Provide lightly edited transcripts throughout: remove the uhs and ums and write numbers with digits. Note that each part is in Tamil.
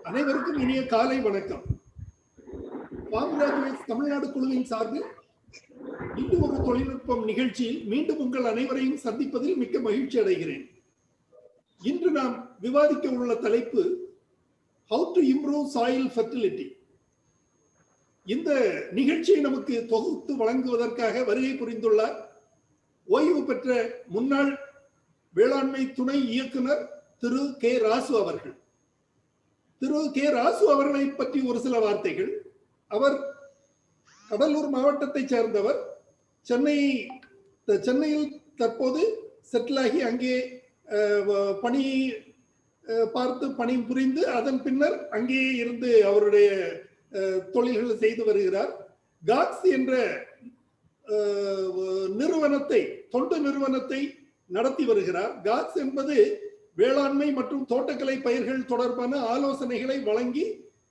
அனைவருக்கும் இனிய காலை வணக்கம். ஃபார்ம் கிராஜுவேட்ஸ் தமிழ்நாடு குழுவின் சார்பில் இன்று ஒரு தொழில்நுட்பம் நிகழ்ச்சியில் மீண்டும் உங்கள் அனைவரையும் சந்திப்பதில் மிக்க மகிழ்ச்சி அடைகிறேன். இன்று நாம் விவாதிக்க உள்ள தலைப்பு How to improve soil fertility. இந்த நிகழ்ச்சியை நமக்கு தொகுத்து வழங்குவதற்காக வருகை புரிந்துள்ளார் ஓய்வு பெற்ற முன்னாள் வேளாண்மை துணை இயக்குனர் திரு கே ராசு அவர்கள். திரு கே ராசு அவர்களை பற்றி ஒரு சில வார்த்தைகள். அவர் கடலூர் மாவட்டத்தை சேர்ந்தவர். சென்னையில் தற்போது செட்டிலாகி அங்கே பணி பார்த்து பணி புரிந்து அதன் பின்னர் அங்கேயே இருந்து அவருடைய தொழில்களை செய்து வருகிறார். காக்ஸ் என்ற நிறுவனத்தை, தொண்டு நிறுவனத்தை நடத்தி வருகிறார். காக்ஸ் என்பது வேளாண்மை மற்றும் தோட்டக்கலை பயிர்கள் தொடர்பான ஆலோசனைகளை வழங்கி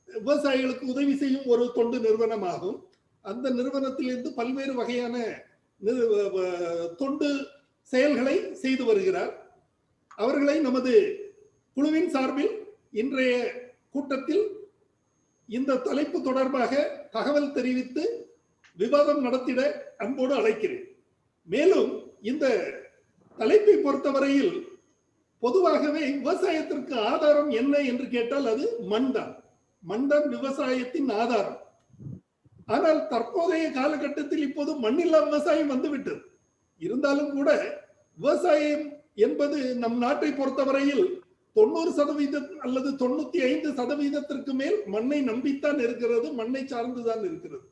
விவசாயிகளுக்கு உதவி செய்யும் ஒரு தொண்டு நிறுவனமாகும். அந்த நிறுவனத்திலிருந்து பல்வேறு வகையான தொண்டு செயல்களை செய்து வருகிறார். அவர்களை நமது குழுவின் சார்பில் இன்றைய கூட்டத்தில் இந்த தலைப்பு தொடர்பாக தகவல் தெரிவித்து விவாதம் நடத்திட அன்போடு அழைக்கிறேன். மேலும் இந்த தலைப்பை பொறுத்தவரையில் பொதுவாகவே விவசாயத்திற்கு ஆதாரம் என்ன என்று கேட்டால் அது மண்தான். மண்தான் விவசாயத்தின் ஆதாரம். ஆனால் தற்போதைய காலகட்டத்தில் இப்போது மண்ணில்லா விவசாயம் வந்துவிட்டது. இருந்தாலும் கூட விவசாயம் என்பது நம் நாட்டை பொறுத்தவரையில் 90% அல்லது 95% மேல் மண்ணை நம்பித்தான் இருக்கிறது, மண்ணை சார்ந்துதான் இருக்கிறது.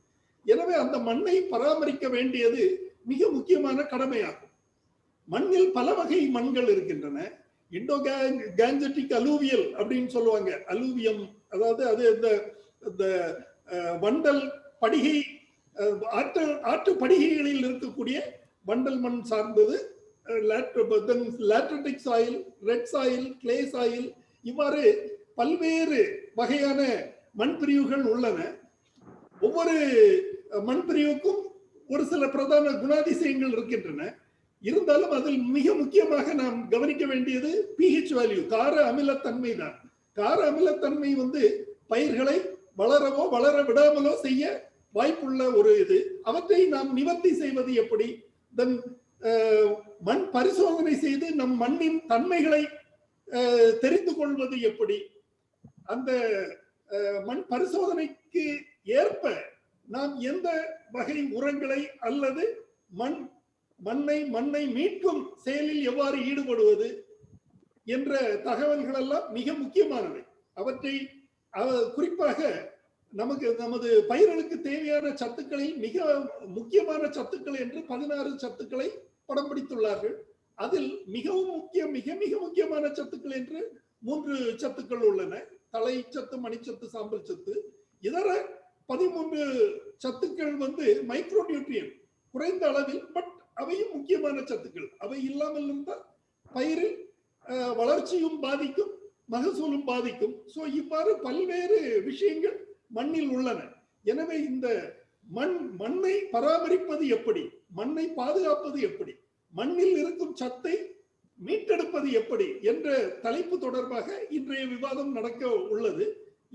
எனவே அந்த மண்ணை பராமரிக்க வேண்டியது மிக முக்கியமான கடமையாகும். மண்ணில் பல வகை மண்கள் இருக்கின்றன. இண்டோ கேஞ்சட்டிக் அலூவியல் அப்படின்னு சொல்லுவாங்க. அலூவியம் அதாவது அது இந்த வண்டல் படிகை, ஆற்று படிகைகளில் இருக்கக்கூடிய வண்டல் மண் சார்ந்தது. Lateritic soil, red soil, clay soil, இவ்வாறு பல்வேறு வகையான மண் பிரிவுகள் உள்ளன. ஒவ்வொரு மண் பிரிவுக்கும் ஒரு சில பிரதான குணாதிசயங்கள் இருக்கின்றன. இருந்தாலும் அதில் மிக முக்கியமாக நாம் கவனிக்க வேண்டியது pH வேல்யூ, கார அமிலத்தன்மை தான். கார அமிலத்தன்மை பயிர்களை வளரவோ வளர விடாமலோ செய்ய வாய்ப்புள்ள ஒரு இது. அவற்றை நாம் நிவர்த்தி செய்வது எப்படி? தென் மண் பரிசோதனை செய்து நம் மண்ணின் தன்மைகளை தெரிந்து கொள்வது எப்படி? அந்த மண் பரிசோதனைக்கு ஏற்ப நாம் எந்த வகை உரங்களை அல்லது மண்ணை மீட்கும் செயலில் எவ்வாறு ஈடுபடுவது என்ற தகவல்கள் எல்லாம் மிக முக்கியமானவை. அவற்றை குறிப்பாக நமது பயிர்களுக்கு தேவையான சத்துக்களில் மிக முக்கியமான சத்துக்கள் என்று 16 சத்துக்களை படம் பிடித்துள்ளார்கள். அதில் மிகவும் மிக முக்கியமான சத்துக்கள் என்று 3 சத்துக்கள் உள்ளன. தலை சத்து, மணிச்சத்து, சாம்பல் சத்து. இதர 13 சத்துக்கள் மைக்ரோ நியூட்ரியன், குறைந்த அளவில், பட் அவையும் முக்கியமான சத்துக்கள். அவை இல்லாமல் இருந்தால் பயிரில் வளர்ச்சியும் பாதிக்கும், மகசூலும் பாதிக்கும். சோ இவ்வாறு பல்வேறு விஷயங்கள் மண்ணில் உள்ளன. எனவே இந்த மண்ணை பராமரிப்பது எப்படி, மண்ணை பாதுகாப்பது எப்படி, மண்ணில் இருக்கும் சத்தை மீட்டெடுப்பது எப்படி என்ற தலைப்பு தொடர்பாக இன்றைய விவாதம் நடக்க உள்ளது.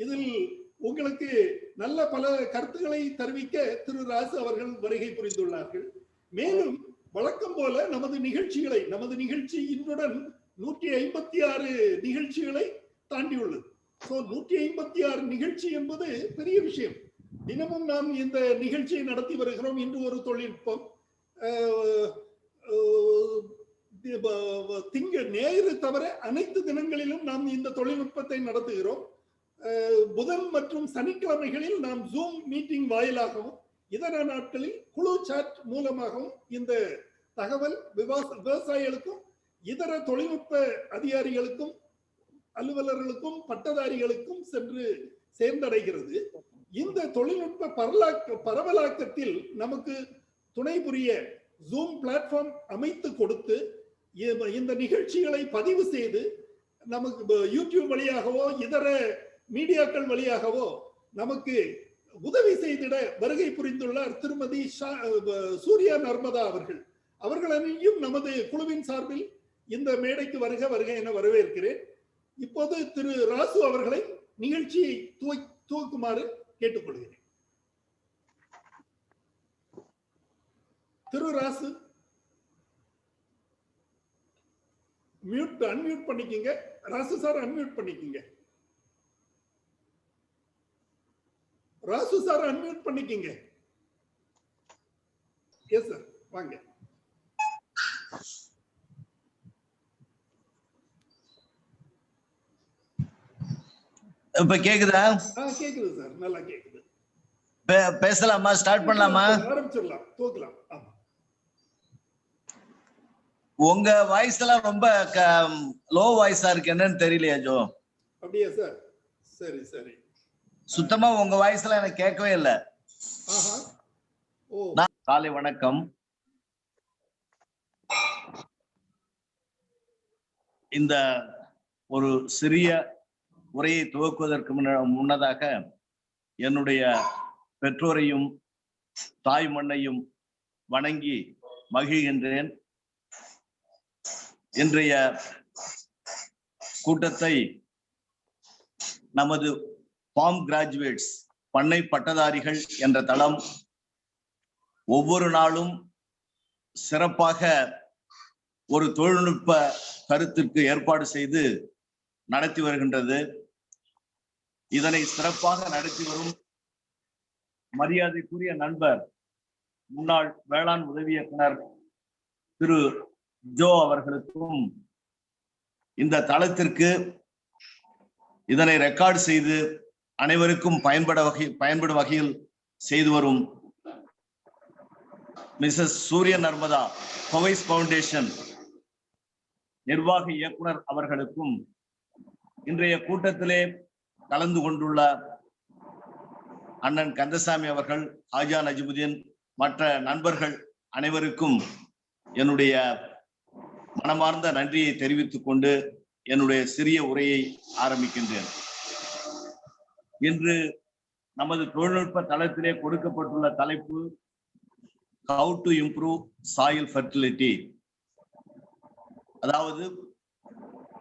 இதில் உங்களுக்கு நல்ல பல கருத்துக்களை தெரிவிக்க திரு ராசு அவர்கள் வருகை புரிந்துள்ளார்கள். மேலும் வழக்கம் போல நமது நிகழ்ச்சி இன்றுடன் 156 நிகழ்ச்சிகளை தாண்டியுள்ளது. 156 நிகழ்ச்சி என்பது பெரிய விஷயம். தினமும் நாம் இந்த நிகழ்ச்சியை நடத்தி வருகிறோம். இன்று ஒரு தொழில்நுட்பம், ஞாயிறு தவிர அனைத்து தினங்களிலும் நாம் இந்த தொழில்நுட்பத்தை நடத்துகிறோம். புதன் மற்றும் சனிக்கிழமைகளில் நாம் ஜூம் மீட்டிங் வாயிலாகவும், இதர நாட்களில் குழு சாட் மூலமாகவும் இந்த தகவல் விவசாயிகளுக்கும் இதர தொழில்நுட்ப அதிகாரிகளுக்கும் அலுவலர்களுக்கும் பட்டதாரிகளுக்கும் சென்று சேர்ந்தடைகிறது. இந்த தொழில்நுட்ப பரவலாக்கத்தில் நமக்கு துணை புரிய ஜூம் பிளாட்ஃபார்ம் அமைத்து கொடுத்து இந்த நிகழ்ச்சிகளை பதிவு செய்து நமக்கு யூடியூப் வழியாகவோ இதர மீடியாக்கள் வழியாகவோ நமக்கு உதவி செய்திட வருகை புரிந்துள்ளார் திருமதி சூர்யா நர்மதா அவர்கள். அவர்களையும் நமது குழுவின் சார்பில் இந்த மேடைக்கு வருக என வரவேற்கிறேன். இப்போது திரு ராசு அவர்களை நிகழ்ச்சியை துவக்குமாறு கேட்டுக்கொள்கிறேன். திரு ராசு அன்மியூட் பண்ணிக்கங்க. ராசு சார் அன்மியூட் பண்ணிக்கங்க. ராசு சார் அன்மியூட் பண்ணிக்கங்க. எஸ் சார், வாங்க. இப்ப கேக்குதா? கேக்குது சார், நல்லா கேக்குது. பேசலாமா? ஸ்டார்ட் பண்ணலாமா? ஆரம்பிச்சிடலாம், தூக்கலாம். ஆமா, உங்க வாய்ஸ் எல்லாம் ரொம்ப லோ வாய்ஸா இருக்கு, என்னன்னு தெரியலையா ஜோ? அப்படியா சார்? சரி சரி. சுத்தமா உங்க வாய்ஸ் எல்லாம் எனக்கு கேட்கவே இல்லை. காலை வணக்கம். இந்த ஒரு சிறிய உரையை துவக்குவதற்கு முன்னதாக என்னுடைய பெற்றோரையும் தாய் மண்ணையும் வணங்கி மகிழ்கின்றேன். இன்றைய கூட்டத்தை நமது ஃபார்ம் கிராஜுவேட்ஸ் பண்ணை பட்டதாரிகள் என்ற தளம் ஒவ்வொரு நாளும் சிறப்பாக ஒரு தொழில்நுட்ப கருத்திற்கு ஏற்பாடு செய்து நடத்தி வருகின்றது. இதனை சிறப்பாக நடத்தி வரும் மரியாதைக்குரிய நண்பர் முன்னாள் வேளாண் உதவி இயக்குனர் திரு ஜோ அவர்களுக்கும், இந்த தளத்திற்கு இதனை ரெக்கார்ட் செய்து அனைவருக்கும் பயன்படும் வகையில் செய்து வரும் மிஸ்ஸஸ் சூரிய நர்மதா பவைஸ் ஃபவுண்டேஷன் நிர்வாக இயக்குனர் அவர்களுக்கும், இன்றைய கூட்டத்திலே கலந்து கொண்டுள்ள அண்ணன் கந்தசாமி அவர்கள், ஆஜா நஜிமுதீன், மற்ற நண்பர்கள் அனைவருக்கும் என்னுடைய மனமார்ந்த நன்றியை தெரிவித்துக் கொண்டு என்னுடைய சிறிய உரையை ஆரம்பிக்கின்றேன். இன்று நமது தொழில்நுட்ப தளத்திலே கொடுக்கப்பட்டுள்ள தலைப்பு How to improve soil fertility. அதாவது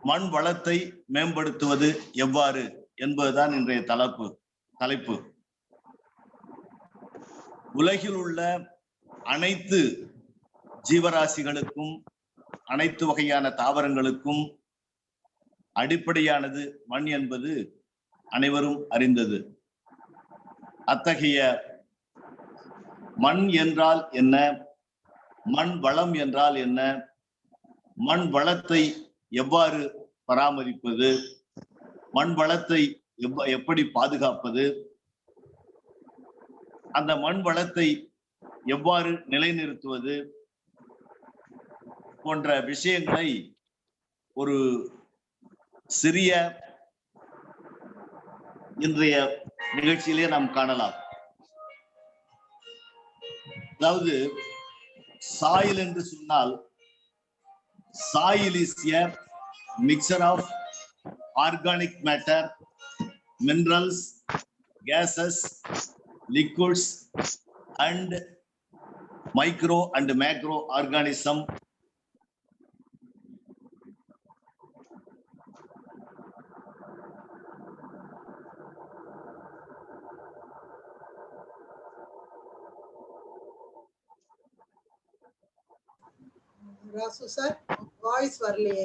மண் வளத்தை மேம்படுத்துவது எவ்வாறு என்பதுதான் இன்றைய தலைப்பு. உலகில் உள்ள அனைத்து ஜீவராசிகளுக்கும் அனைத்து வகையான தாவரங்களுக்கும் அடிப்படையானது மண் என்பது அனைவரும் அறிந்தது. அத்தகைய மண் என்றால் என்ன, மண் வளம் என்றால் என்ன, மண் வளத்தை எவ்வாறு பராமரிப்பது, மண் வளத்தை எப்படி பாதுகாப்பது, அந்த மண் வளத்தை எவ்வாறு நிலைநிறுத்துவது போன்ற விஷயங்களை ஒரு சிறிய இன்றைய நிகழ்ச்சியிலே நாம் காணலாம். அதாவது சாயில் என்று சொன்னால், soil is a mixture of organic matter, minerals, gases, liquids and micro and macro organism. Rasu sir, voice வரலையே.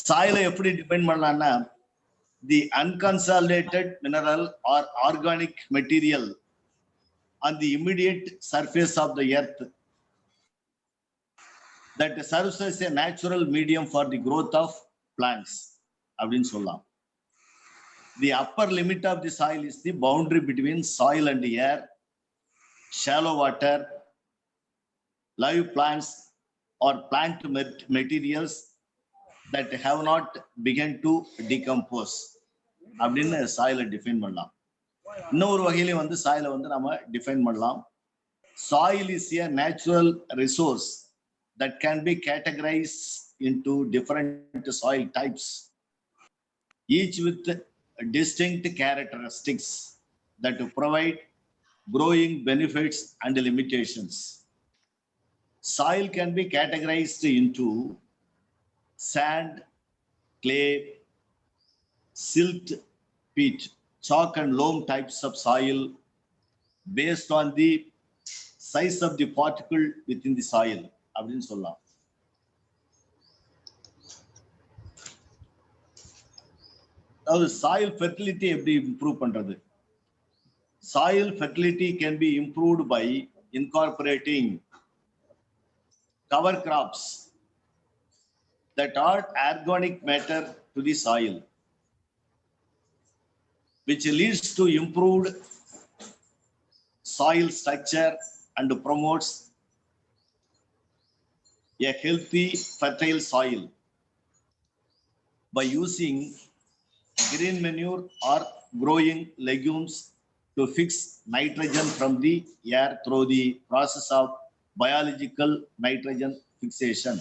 சாயிலை எப்படி டிஃபைன் பண்ணலாம்னா, தி unconsolidated mineral or organic material on the immediate surface of the earth that serves as a natural medium for the growth of plants அப்படின்னு சொல்லலாம். The upper limit of the soil is the boundary between soil and air, shallow water, live plants or plant materials that have not begun to decompose அப்படின்னு சாயிலை டிஃபைன் பண்ணலாம். இன்னொரு வகையில வந்து சாயிலை வந்து நம்ம டிஃபைன் பண்ணலாம். Soil is a natural resource that can be categorized into different soil types, each with distinct characteristics that provide growing benefits and limitations. Soil can be categorized into sand, clay, silt, peat, chalk and loam types of soil based on the size of the particle within the soil அப்படின்னு சொல்லலாம். அதாவது soil fertility எப்படி improve பண்றது? Soil fertility can be improved by incorporating cover crops that add organic matter to the soil, which leads to improved soil structure and promotes a healthy, fertile soil by using green manure or growing legumes to fix nitrogen from the air through the process of biological nitrogen fixation.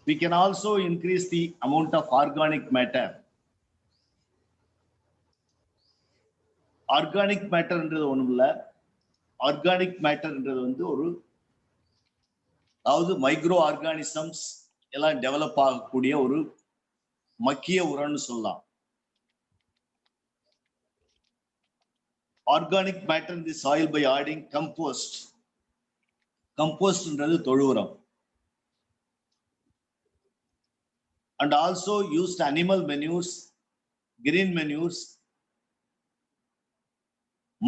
We can also increase the amount of organic matter. Organic matter என்றது ஒண்ணும் இல்ல. Organic matter என்றது வந்து அதாவது மைக்ரோ ஆர்கானிசம்ஸ் எல்லாம் டெவலப் ஆகக்கூடிய ஒரு மக்கிய உரம்னு சொல்லலாம். Organic matter in the soil by adding compost. Compost என்றது தொழு உரம். And also used animal manures, green manures,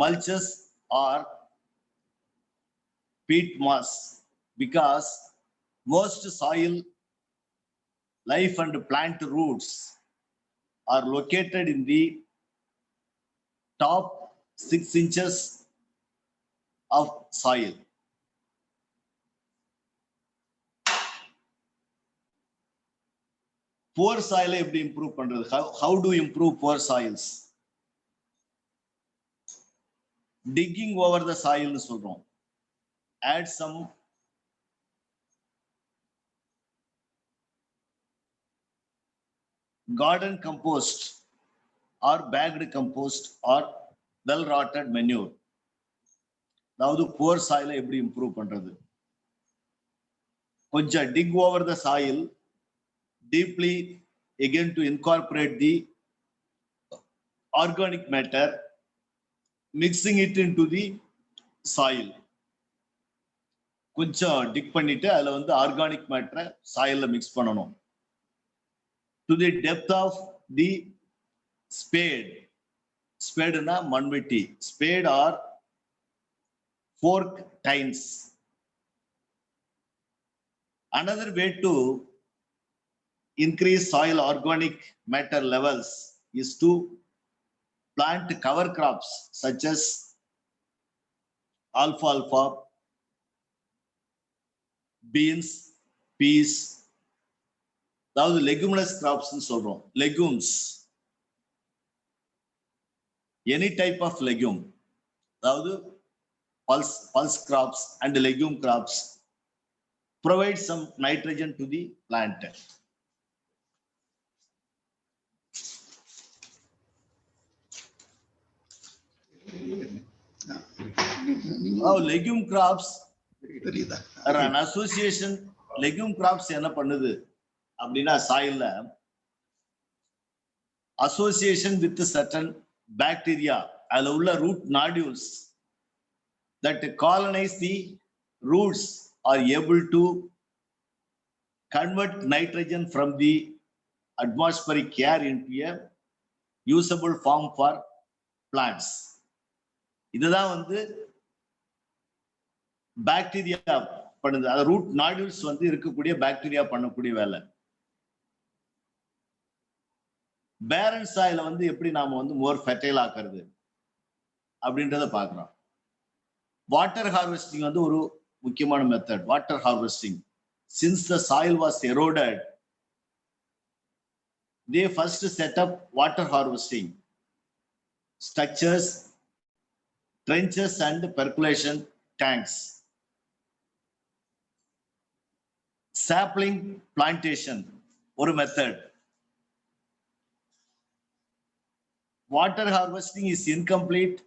mulches or peat moss, because most soil life and plant roots are located in the top 6 inches of soil. Poor soil எப்படி improve பண்றது? How do you improve poor soils? Digging over the soil னு சொல்றோம். Add some garden compost or bagged compost or well rotted manure. அதாவது poor soil எப்படி improve பண்றது? கொஞ்சம் dig over the soil deeply again to incorporate the organic matter, mixing it into the soil. கொஞ்சம் டிக் பண்ணிட்டு அதுல வந்து ஆர்கானிக் மேட்டரை சாயில்ல மிக்ஸ் பண்ணணும். To the depth of the spade. Spadeனா மண்வெட்டி. Spade or fork tines. Another way to increase soil organic matter levels is to plant cover crops such as alfalfa, beans, peas. அதாவது leguminous crops னு சொல்றோம். Legumes. Any type of legume. அதாவது pulse crops and legume crops provide some nitrogen to the plant. Legume crops are an association. Legume crops என்ன பண்ணுது அப்படின்னா சாயில்ல association with certain bacteria, அதுல உள்ள root nodules that colonize the roots are able to convert nitrogen from the atmospheric air into a usable form for plants. இதுதான் வந்து பாக்டீரியா பண்ணுது. அது ரூட் நாடுல்ஸ் வந்து இருக்கக்கூடிய பாக்டீரியா பண்ணக்கூடிய வேலை. பேரன் சாயில வந்து எப்படி நாம வந்து மோர் ஃபெர்டைல் ஆக்குறது அப்படின்றத பாக்குறோம். வாட்டர் ஹார்வெஸ்டிங் வந்து ஒரு முக்கியமான method. Water harvesting, since the soil was eroded, they first set up water harvesting structures, trenches and percolation tanks. Sapling plantation ஒரு method. Water harvesting is incomplete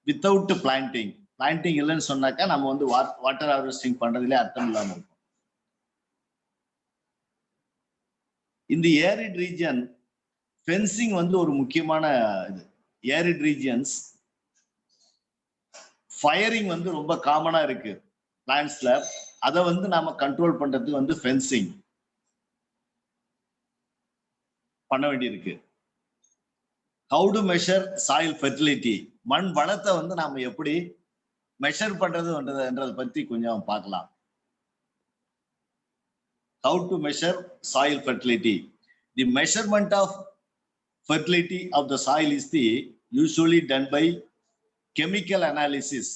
without planting. Planting இல்லைன்னு சொன்னாக்கா நம்ம வந்து வாட்டர் ஹார்வெஸ்டிங் பண்றதுல அர்த்தம் இல்லாம இருக்கும். In the arid region, fencing வந்து ஒரு முக்கியமான இது. Arid regions, firing வந்து ரொம்ப காமனா இருக்கு பிளான்ட்ஸ்ல. அதை வந்து நாம கண்ட்ரோல் பண்றதுக்கு வந்து ஃபென்சிங் பண்ண வேண்டியிருக்கு. How to measure soil fertility? மண் வளத்தை வந்து நாம எப்படி மெஷர் பண்றதுன்றதை பத்தி கொஞ்சம் பார்க்கலாம். How to measure soil fertility? The measurement of fertility of the soil is usually done by chemical analysis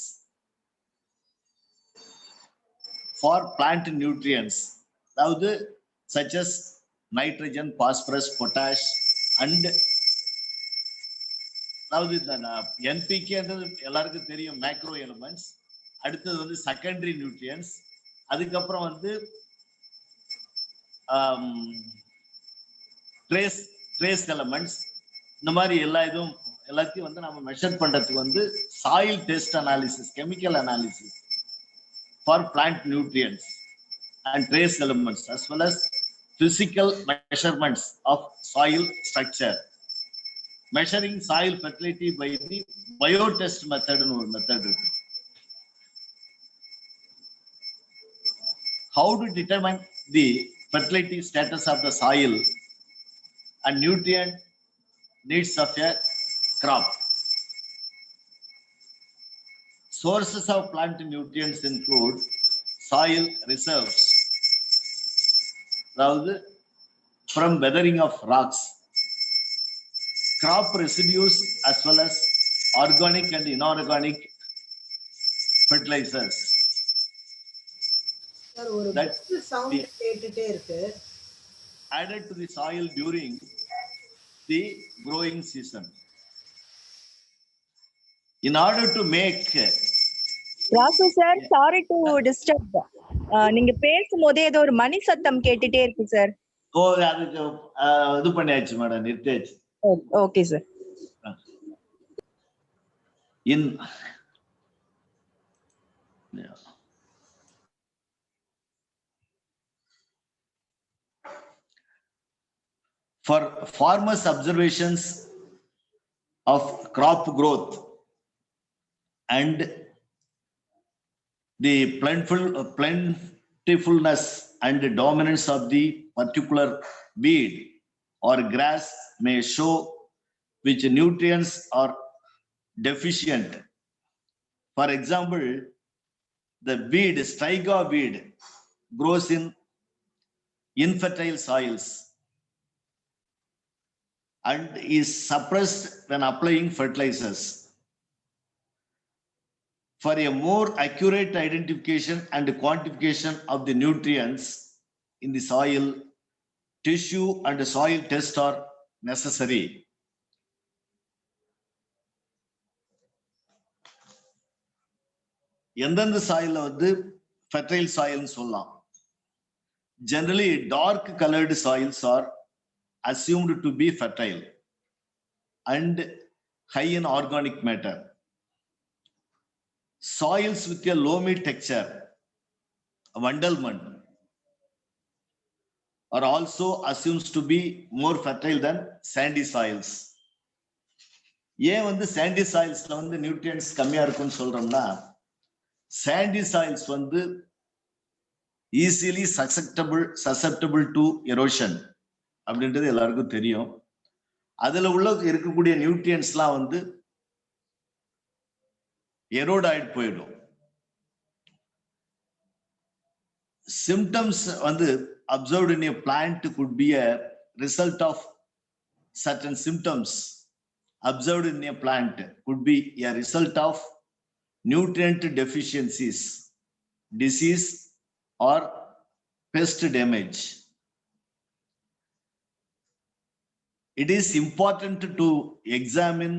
for plant nutrients, such as nitrogen, phosphorus, potash, and NPK எல்லாருக்கும் தெரியும், மேக்ரோ எலிமெண்ட்ஸ். அடுத்தது வந்து செகண்டரி நியூட்ரியன்ஸ். அதுக்கப்புறம் வந்து ட்ரேஸ் எலிமெண்ட்ஸ். இந்த மாதிரி எல்லாத்தையும் வந்து நம்ம மெஷர் பண்றதுக்கு வந்து soil test analysis, chemical analysis for plant nutrients and trace elements, as well as physical measurements of soil structure. Measuring soil fertility by the biotest method னு ஒரு மெத்தட் இருக்கு. How to determine the fertility status of the soil and nutrient needs of a crop? Sources of plant nutrients include soil reserves, from weathering of rocks, crop residues, as well as organic and inorganic fertilizers. That sound கேட்டுட்டே இருக்கு. Added to the soil during the growing season. In order to make Rasu sir, sorry to disturb. நீங்க பேசும்போதே ஏதோ ஒரு மணி சத்தம் கேட்டுட்டே இருக்கு சார். அதுக்கு இது பண்ணியாச்சு மேடம், நிறுத்தியாச்சு. Okay sir. For farmers' observations of crop growth and the plentifulness and dominance of the particular weed or grass may show which nutrients are deficient. For example, the weed, striga weed, grows in infertile soils and is suppressed when applying fertilizers. For a more accurate identification and quantification of the nutrients in the soil, tissue and soil tests are necessary. எந்தெந்த சாயில வந்து ஃபெர்டைல் சாயில்னு சொல்லலாம். Generally, dark colored soils are assumed to be fertile and high in organic matter. Soils with a loamy texture, Vandelman, are also assumed to be more fertile than sandy soils. ஏன் வந்து sandy soilsல வந்து நியூட்ரியன்ஸ் கம்மியா இருக்குன்னு சொல்றோம்னா, sandy soils வந்து easily susceptible to erosion அப்படின்றது எல்லாருக்கும் தெரியும். அதுல உள்ள இருக்கக்கூடிய நியூட்ரியன்ஸ்லாம் வந்து எரோட் ஆயிட்டு போயிடும். Symptoms வந்து observed in a plant could be a result of certain symptoms observed in a plant could be a result of nutrient deficiencies, disease, or pest damage. It is important to examine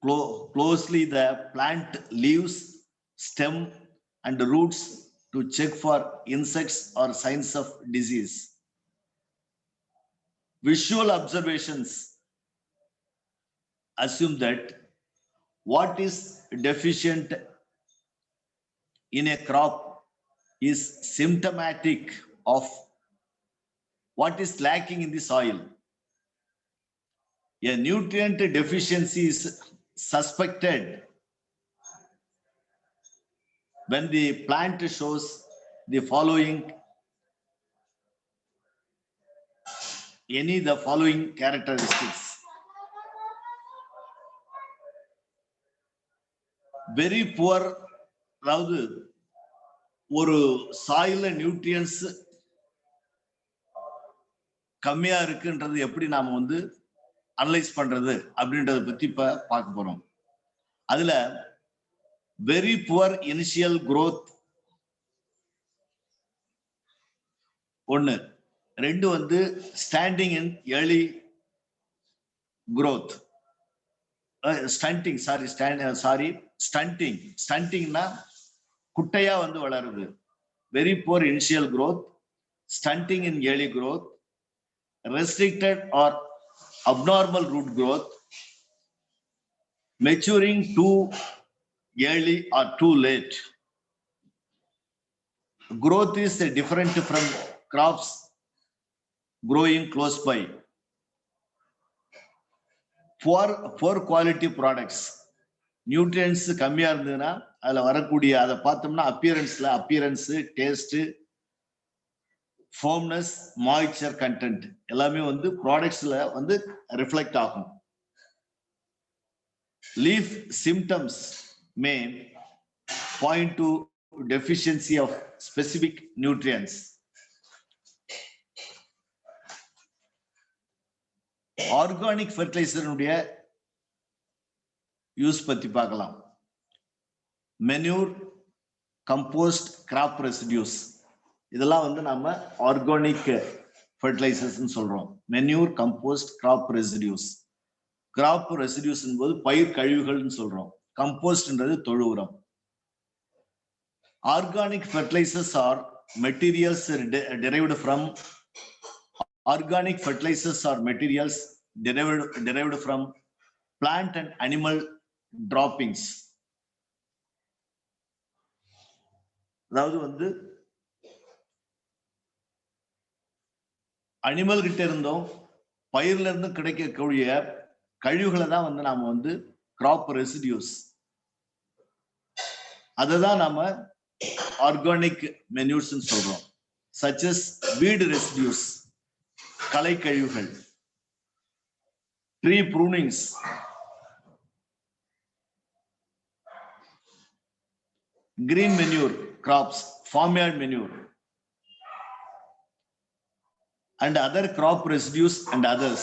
closely the plant leaves, stem, and roots to check for insects or signs of disease. Visual observations assume that what is deficient in a crop is symptomatic of What is lacking in the soil? A nutrient deficiency is suspected when the plant shows the following characteristics. Very poor, அதாவது ஒரு சாயில நியூட்ரியன்ஸ் கம்மியா இருக்குன்றது எப்படி நாம வந்து அனலைஸ் பண்றது அப்படின்றத பத்தி இப்ப பார்க்க போறோம். அதுல வெரி புவர் இனிஷியல் growth ஒன்னு, ரெண்டு வந்து ஸ்டாண்டிங் இன் ஏர்லி growth, ஸ்டண்டிங்னா குட்டையா வந்து வளருது. Very poor initial growth, stunting in early growth, restricted or abnormal root growth, maturing too early or too late. Growth is different from crops growing close by. Poor quality products, nutrients கம்மியா இருந்ததுன்னா அதுல வரக்கூடிய அதை பார்த்தோம்னா appearance, taste, firmness, moisture content எல்லாமே வந்து ப்ராடக்ட்ஸ்ல வந்து ரிஃப்ளெக்ட் ஆகும். Leaf symptoms may point to deficiency of specific nutrients. Organic ஃபெர்டிலைசருடைய யூஸ் பத்தி பார்க்கலாம். மென்யூர், கம்போஸ்ட், கிராப் ரெசிடியூஸ் இதெல்லாம் வந்து நம்ம ஆர்கானிக் ஃபெர்டிலைசர்ஸ் சொல்றோம். Manure, compost, crop residues. Crop residues என்பது பயிர் கழிவுகள்னு சொல்றோம். கம்போஸ்ட்ன்றது தொழு உரம். Organic fertilisers are materials derived from organic fertilizers are materials derived from plant and animal droppings. அதாவது வந்து அனிமல் கிட்ட இருந்தும் பயிர்ல இருந்து கிடைக்கக்கூடிய கழிவுகளை தான் வந்து நாம வந்து கிராப் ரெசிடியூஸ், அதை தான் நாம ஆர்கானிக் மென்யூர்ஸ் சொல்றோம். such as weed residues, களை கழிவுகள், tree prunings, green manure crops, farmyard manure, and other crop residues and others.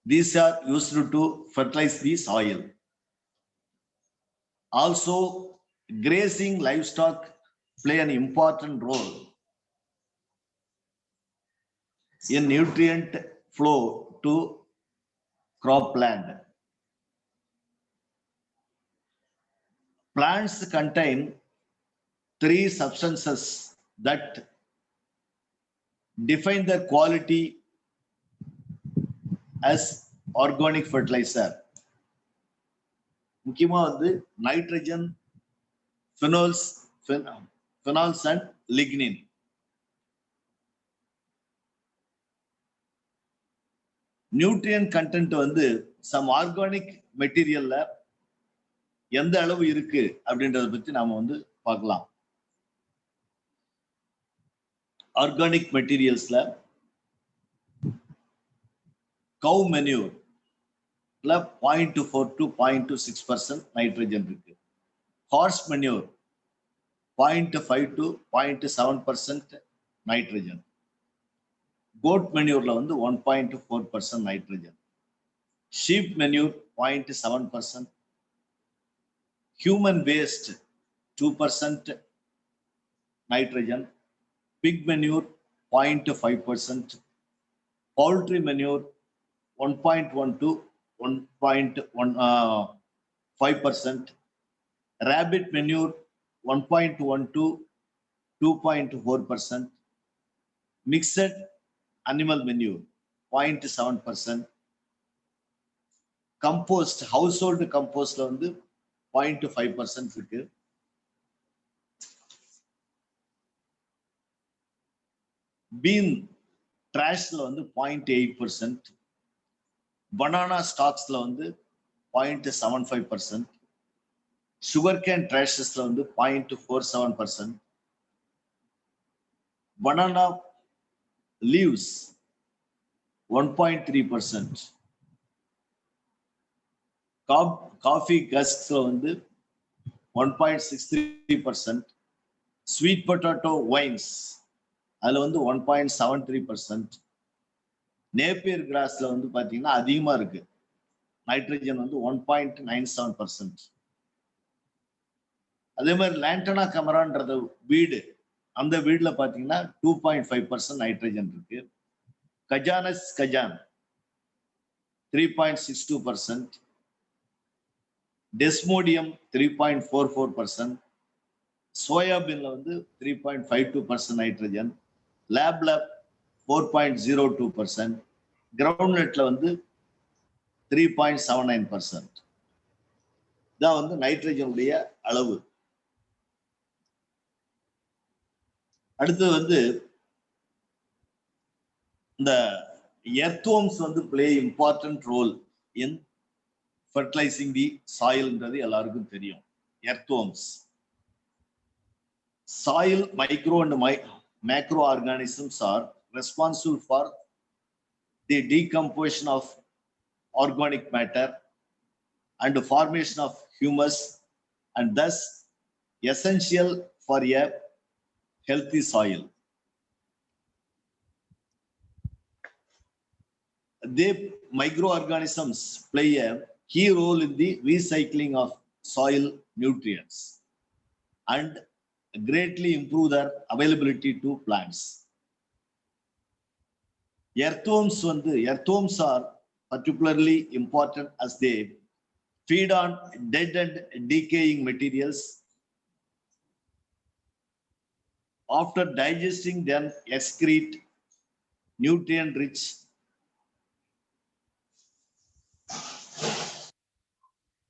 These are used to fertilize the soil. Also, grazing livestock play an important role in nutrient flow to cropland. Plants contain 3 substances that define their quality as organic fertilizer. முக்கியமா வந்து nitrogen, phenols and lignin. Nutrient content வந்து சம் ஆர்கானிக் மெட்டீரியல்ல எந்த அளவு இருக்கு அப்படின்றத பத்தி நாம வந்து பார்க்கலாம். ஆர்கானிக் மெட்டீரியல்ஸ்ல கவு மென்யூர் 0.4 to 0.26% நைட்ரஜன் இருக்கு. Horse manure 0.5 to 0.7% nitrogen. Goat மென்யூர்ல வந்து 1.4% nitrogen. Sheep manure 0.7%. Human waste 2% nitrogen. Pig manure 0.5%. Poultry manure 1.1 to 1.15%. Rabbit manure 1.1 to 2.4%. Mixed animal manure 0.7%. Compost, household compost வந்து 0.5% இருக்கு. Bean ட்ராஷ்ல வந்து 0.8%, பனானா ஸ்டாக்ஸ்ல வந்து 0.75%, சுகர் கேன் ட்ராஷஸ்ல வந்து 0.47%, பனானா லீவ்ஸ் 1.3%, காஃபி கஸ்க்ஸ்ல வந்து 1.63%, ஸ்வீட் பொட்டேட்டோ வைன்ஸ் அதுல வந்து 1.73%, நேப்பியர் கிராஸ்ல வந்து பாத்தீங்கன்னா அதிகமா இருக்கு, நைட்ரஜன் வந்து 1.97%. அதே மாதிரி லாண்டனா கமரான்றது வீடு, அந்த வீடுல பாத்தீங்கன்னா 2.5% நைட்ரஜன் இருக்கு. கஜானஸ் கஜான் 3.62%, டெஸ்மோடியம் 3.44%, சோயாபீன்ல வந்து 3.52% நைட்ரஜன், லேப்ல 4.02%, கிரவுண்ட்நட்ல வந்து 3.79%. இதான் வந்து நைட்ரஜனுடைய அளவு. அடுத்தது வந்து இந்த எர்த்வொர்ம்ஸ் வந்து play important role in fertilising தி சாயில்ன்றது எல்லாருக்கும் தெரியும். எர்த்வொர்ம்ஸ் soil micro and macro organisms are responsible for the decomposition of organic matter and the formation of humus, and thus essential for a healthy soil. They microorganisms play a key role in the recycling of soil nutrients and greatly improve their availability to plants. Earthworms are particularly important as they feed on dead and decaying materials. After digesting them, excrete nutrient-rich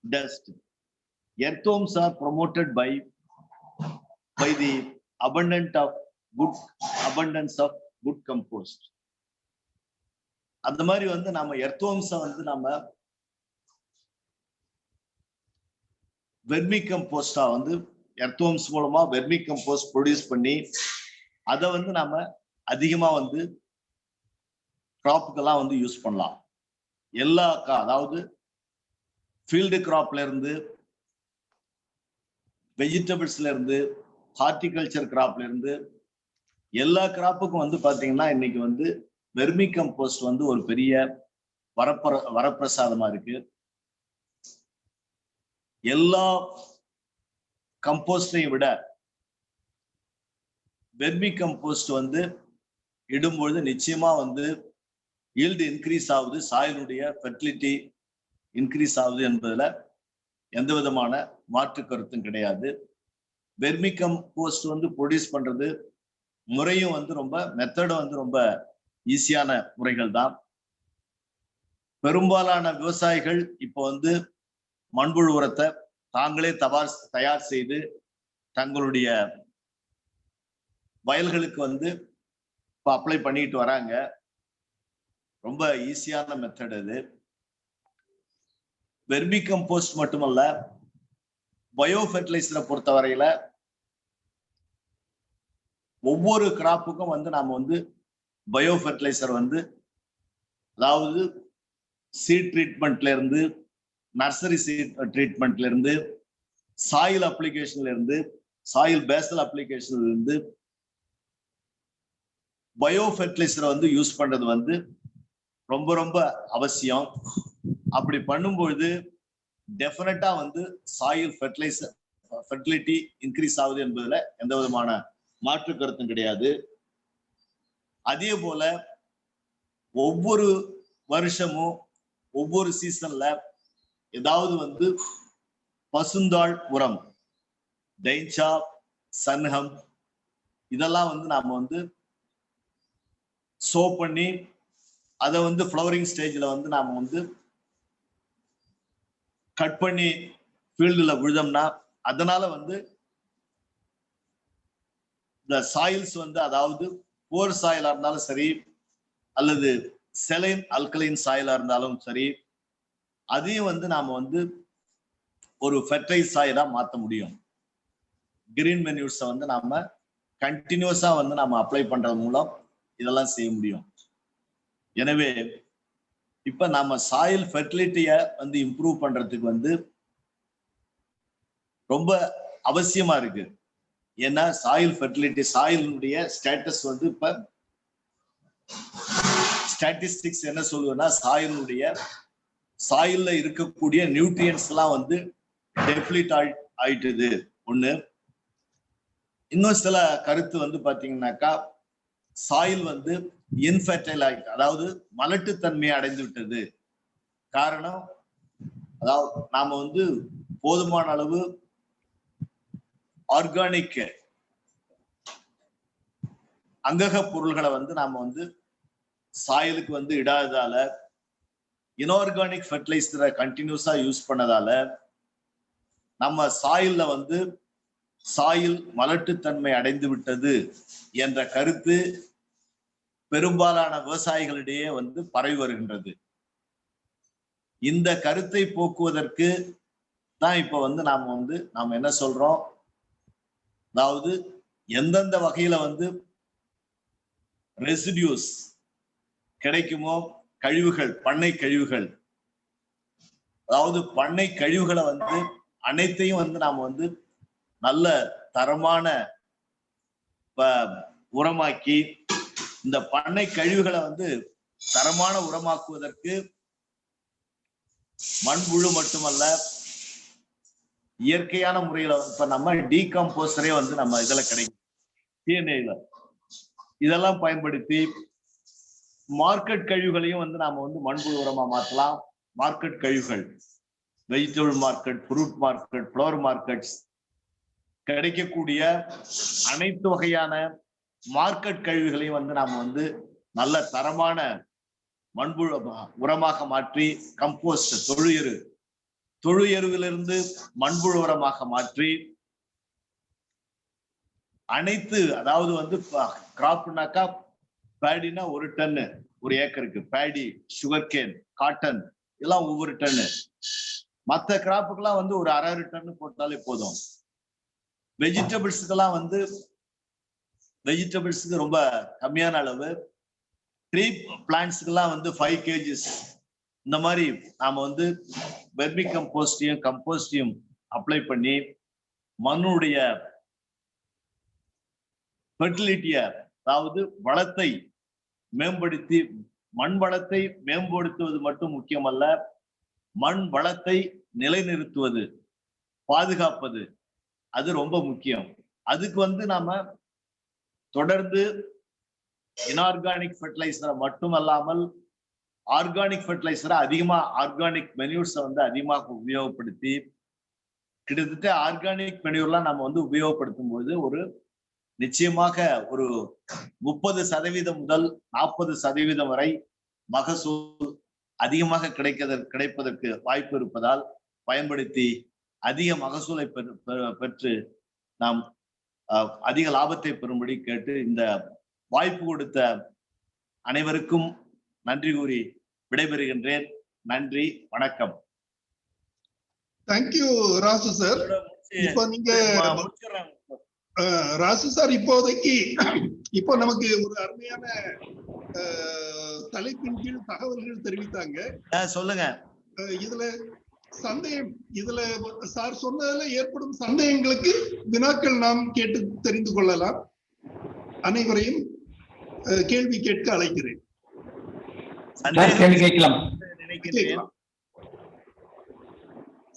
dust. Earthworms are promoted by the abundance of good compost. அந்த மாதிரி வந்து நம்ம எர்த்வொர்ம்ஸை வந்து நம்ம வெர்மி கம்போஸ்டா வந்து எர்த்வொர்ம்ஸ் மூலமா வெர்மி கம்போஸ்ட் ப்ரொடியூஸ் பண்ணி அதை வந்து நாம அதிகமா வந்து கிராப்புக்கெல்லாம் வந்து யூஸ் பண்ணலாம். அதாவது ஃபீல்டு கிராப்ல இருந்து, வெஜிடபிள்ஸ்ல இருந்து, ஹார்டிகல்ச்சர் கிராப்ல இருந்து எல்லா கிராப்புக்கும் வந்து பாத்தீங்கன்னா இன்னைக்கு வந்து வெர்மி கம்போஸ்ட் வந்து ஒரு பெரிய வரப்பிரசாதமா இருக்கு. எல்லா கம்போஸ்டையும் விட வெர்மி கம்போஸ்ட் வந்து இடும்பொழுது நிச்சயமா வந்து ஈல்டு இன்க்ரீஸ் ஆகுது, சாயிலுடைய ஃபெர்டிலிட்டி இன்க்ரீஸ் ஆகுது என்பதுல எந்த விதமான மாற்று கருத்தும் கிடையாது. வெர்மி கம்போஸ்ட் வந்து ப்ரொடியூஸ் பண்றது முறையும் வந்து மெத்தடும் வந்து ரொம்ப ஈஸியான முறைகள் தான். பெரும்பாலான விவசாயிகள் இப்போ வந்து மண்புழு உரத்தை தாங்களே தயார் செய்து தங்களுடைய வயல்களுக்கு வந்து இப்போ அப்ளை பண்ணிட்டு வராங்க. ரொம்ப ஈஸியான மெத்தட் அது. வெர்மி கம்போஸ்ட் மட்டுமல்ல, பயோ ஃபெர்டிலைசரை பொறுத்த வரையில ஒவ்வொரு கிராப்புக்கும் வந்து நாம வந்து பயோ ஃபெர்டிலைசர் வந்து, அதாவது சீட் ட்ரீட்மெண்ட்ல இருந்து, நர்சரி சீட் ட்ரீட்மெண்ட்ல இருந்து, சாயில் அப்ளிகேஷன்ல இருந்து, சாயில் பேசல் அப்ளிகேஷன்ல இருந்து பயோ ஃபெர்டிலைசரை வந்து யூஸ் பண்றது வந்து ரொம்ப ரொம்ப அவசியம். அப்படி பண்ணும்பொழுது டெஃபினட்டா வந்து சாயில் ஃபெர்டிலிட்டி இன்க்ரீஸ் ஆகுது என்பதுல எந்த விதமான மாற்று கருத்தும் கிடையாது. அதே போல ஒவ்வொரு வருஷமும் ஒவ்வொரு சீசன்ல ஏதாவது வந்து பசுந்தாள் உரம், டைன்சா, சன்ஹம் இதெல்லாம் வந்து நாம வந்து சோ பண்ணி அதை வந்து ஃப்ளவரிங் ஸ்டேஜ்ல வந்து நாம வந்து கட் பண்ணி ஃபீல்டுல விழுதோம்னா அதனால வந்து இந்த சாயில்ஸ் வந்து, அதாவது போர் சாயிலா இருந்தாலும் சரி, அல்லது செலைன் அல்கலைன் சாயிலா இருந்தாலும் சரி, அதையும் வந்து நாம வந்து ஒரு ஃபெர்டைல் சாயிலா மாற்ற முடியும். கிரீன் மென்யூர்ஸை வந்து நாம கண்டினியூஸா வந்து நாம அப்ளை பண்றது மூலம் இதெல்லாம் செய்ய முடியும். எனவே இப்ப நாம சாயில் ஃபெர்டிலிட்டியை வந்து இம்ப்ரூவ் பண்றதுக்கு வந்து ரொம்ப அவசியமா இருக்கு. ஏன்னா சாயில் ஃபெர்டிலிட்டி, சாயிலுடைய ஸ்டேட்டஸ் வந்து இப்ப ஸ்டாட்டிஸ்டிக்ஸ் என்ன சொல்லுதுன்னா, சாயில்ல இருக்கக்கூடிய நியூட்ரியன்ஸ் எல்லாம் வந்து டெப்ளீட் ஆயிட்டுது ஒண்ணு. இன்னும் சில கருத்து வந்து பாத்தீங்கன்னாக்கா, சாயில் வந்து இன்ஃபெர்டைல் ஆயிட்டு, அதாவது மலட்டுத்தன்மையை அடைந்து விட்டது. காரணம், அதாவது நாம வந்து போதுமான அளவு ஆர்கானிக் அங்கக பொருள்களை வந்து நாம வந்து சாயிலுக்கு வந்து இடாததால, இன்ஆர்கானிக் ஃபெர்டிலைசரை கண்டினியூஸா யூஸ் பண்ணதால நம்ம சாயில்ல வந்து சாயில் மலட்டுத்தன்மை அடைந்து விட்டது என்ற கருத்து பெரும்பாலான விவசாயிகளிடையே வந்து பரவி வருகின்றது. இந்த கருத்தை போக்குவதற்கு தான் இப்ப வந்து நாம என்ன சொல்றோம், அதாவது எந்தெந்த வகையில வந்து ரெசிடியூஸ் கிடைக்குமோ, கழிவுகள், பண்ணை கழிவுகள், அதாவது பண்ணை கழிவுகளை வந்து அனைத்தையும் வந்து நாம வந்து நல்ல தரமான உரமாக்கி, இந்த பண்ணை கழிவுகளை வந்து தரமான உரமாக்குவதற்கு மண்புழு மட்டுமல்ல, இயற்கையான முறையில இப்ப நம்ம டீகம்போசரே வந்து நம்ம இதுல கிடைக்கும், டிஎன்ஏல. இதெல்லாம் பயன்படுத்தி மார்க்கெட் கழிவுகளையும் வந்து நாம வந்து மண்புழு உரமா மாற்றலாம். மார்க்கெட் கழிவுகள், vegetable market, fruit market, flower markets கிடைக்கக்கூடிய அனைத்து வகையான மார்க்கெட் கழிவுகளையும் வந்து நாம வந்து நல்ல தரமான மண்புழு உரமாக மாற்றி, கம்போஸ்ட், தொழு எருவிலிருந்து மண்புழு உரமாக மாற்றி, அனைத்து, அதாவது வந்து கிராப்னாக்கா பேடினா 1 டன்னு ஒரு ஏக்கருக்கு, பேடி, சுகர் கேன், காட்டன் எல்லாம் ஒவ்வொரு டன்னு, மற்ற கிராப்புக்கெல்லாம் வந்து ஒரு 1/2 டன்னு போட்டாலே போதும். வெஜிடபிள்ஸுக்கெல்லாம் வந்து வெஜிடபிள்ஸுக்கு ரொம்ப கம்மியான அளவு, ட்ரீ பிளான்ட்ஸுக்கெல்லாம் வந்து 5 kgs இந்த மாதிரி நாம வந்து வெர்மி கம்போஸ்டையும் அப்ளை பண்ணி மண்ணுடைய ஃபெர்டிலிட்டியை, அதாவது வளத்தை மேம்படுத்தி, மண் வளத்தை மேம்படுத்துவது மட்டும் முக்கியமல்ல, மண் வளத்தை நிலைநிறுத்துவது, பாதுகாப்பது, அது ரொம்ப முக்கியம். அதுக்கு வந்து நாம தொடர்ந்து இன்ஆர்கானிக் ஃபெர்டிலைசரை மட்டுமல்லாமல் ஆர்கானிக் ஃபெர்டிலைசரை அதிகமா, ஆர்கானிக் மென்யூர்ஸை வந்து அதிகமாக உபயோகப்படுத்தி, கிட்டத்தட்ட ஆர்கானிக் மென்யூர்லாம் நம்ம வந்து உபயோகப்படுத்தும் போது ஒரு நிச்சயமாக ஒரு 30% முதல் 40% வரை மகசூல் அதிகமாக கிடைப்பதற்கு வாய்ப்பு இருப்பதால் பயன்படுத்தி அதிக மகசூலை பெற்று நாம் அதிக லாபத்தை பெறும்படி கேட்டு, இந்த வாய்ப்பு கொடுத்த அனைவருக்கும் நன்றி கூறி விடைபெறுகின்றேன். நன்றி, வணக்கம். Thank you Rasu sir. இப்போ நீங்க ராசு சார், இப்போதைக்கு இப்போ நமக்கு ஒரு அருமையான தலைப்பின் கீழ் தகவல்கள் தெரிவித்தாங்க. சொல்லுங்க. இதுல சந்தேகம், இதுல சார் சொன்னதுல ஏற்படும் சந்தேகங்களுக்கு வினாக்கள் நாம் கேட்டு தெரிந்து கொள்ளலாம். அனைவரையும் கேள்வி கேட்க அழைக்கிறேன்.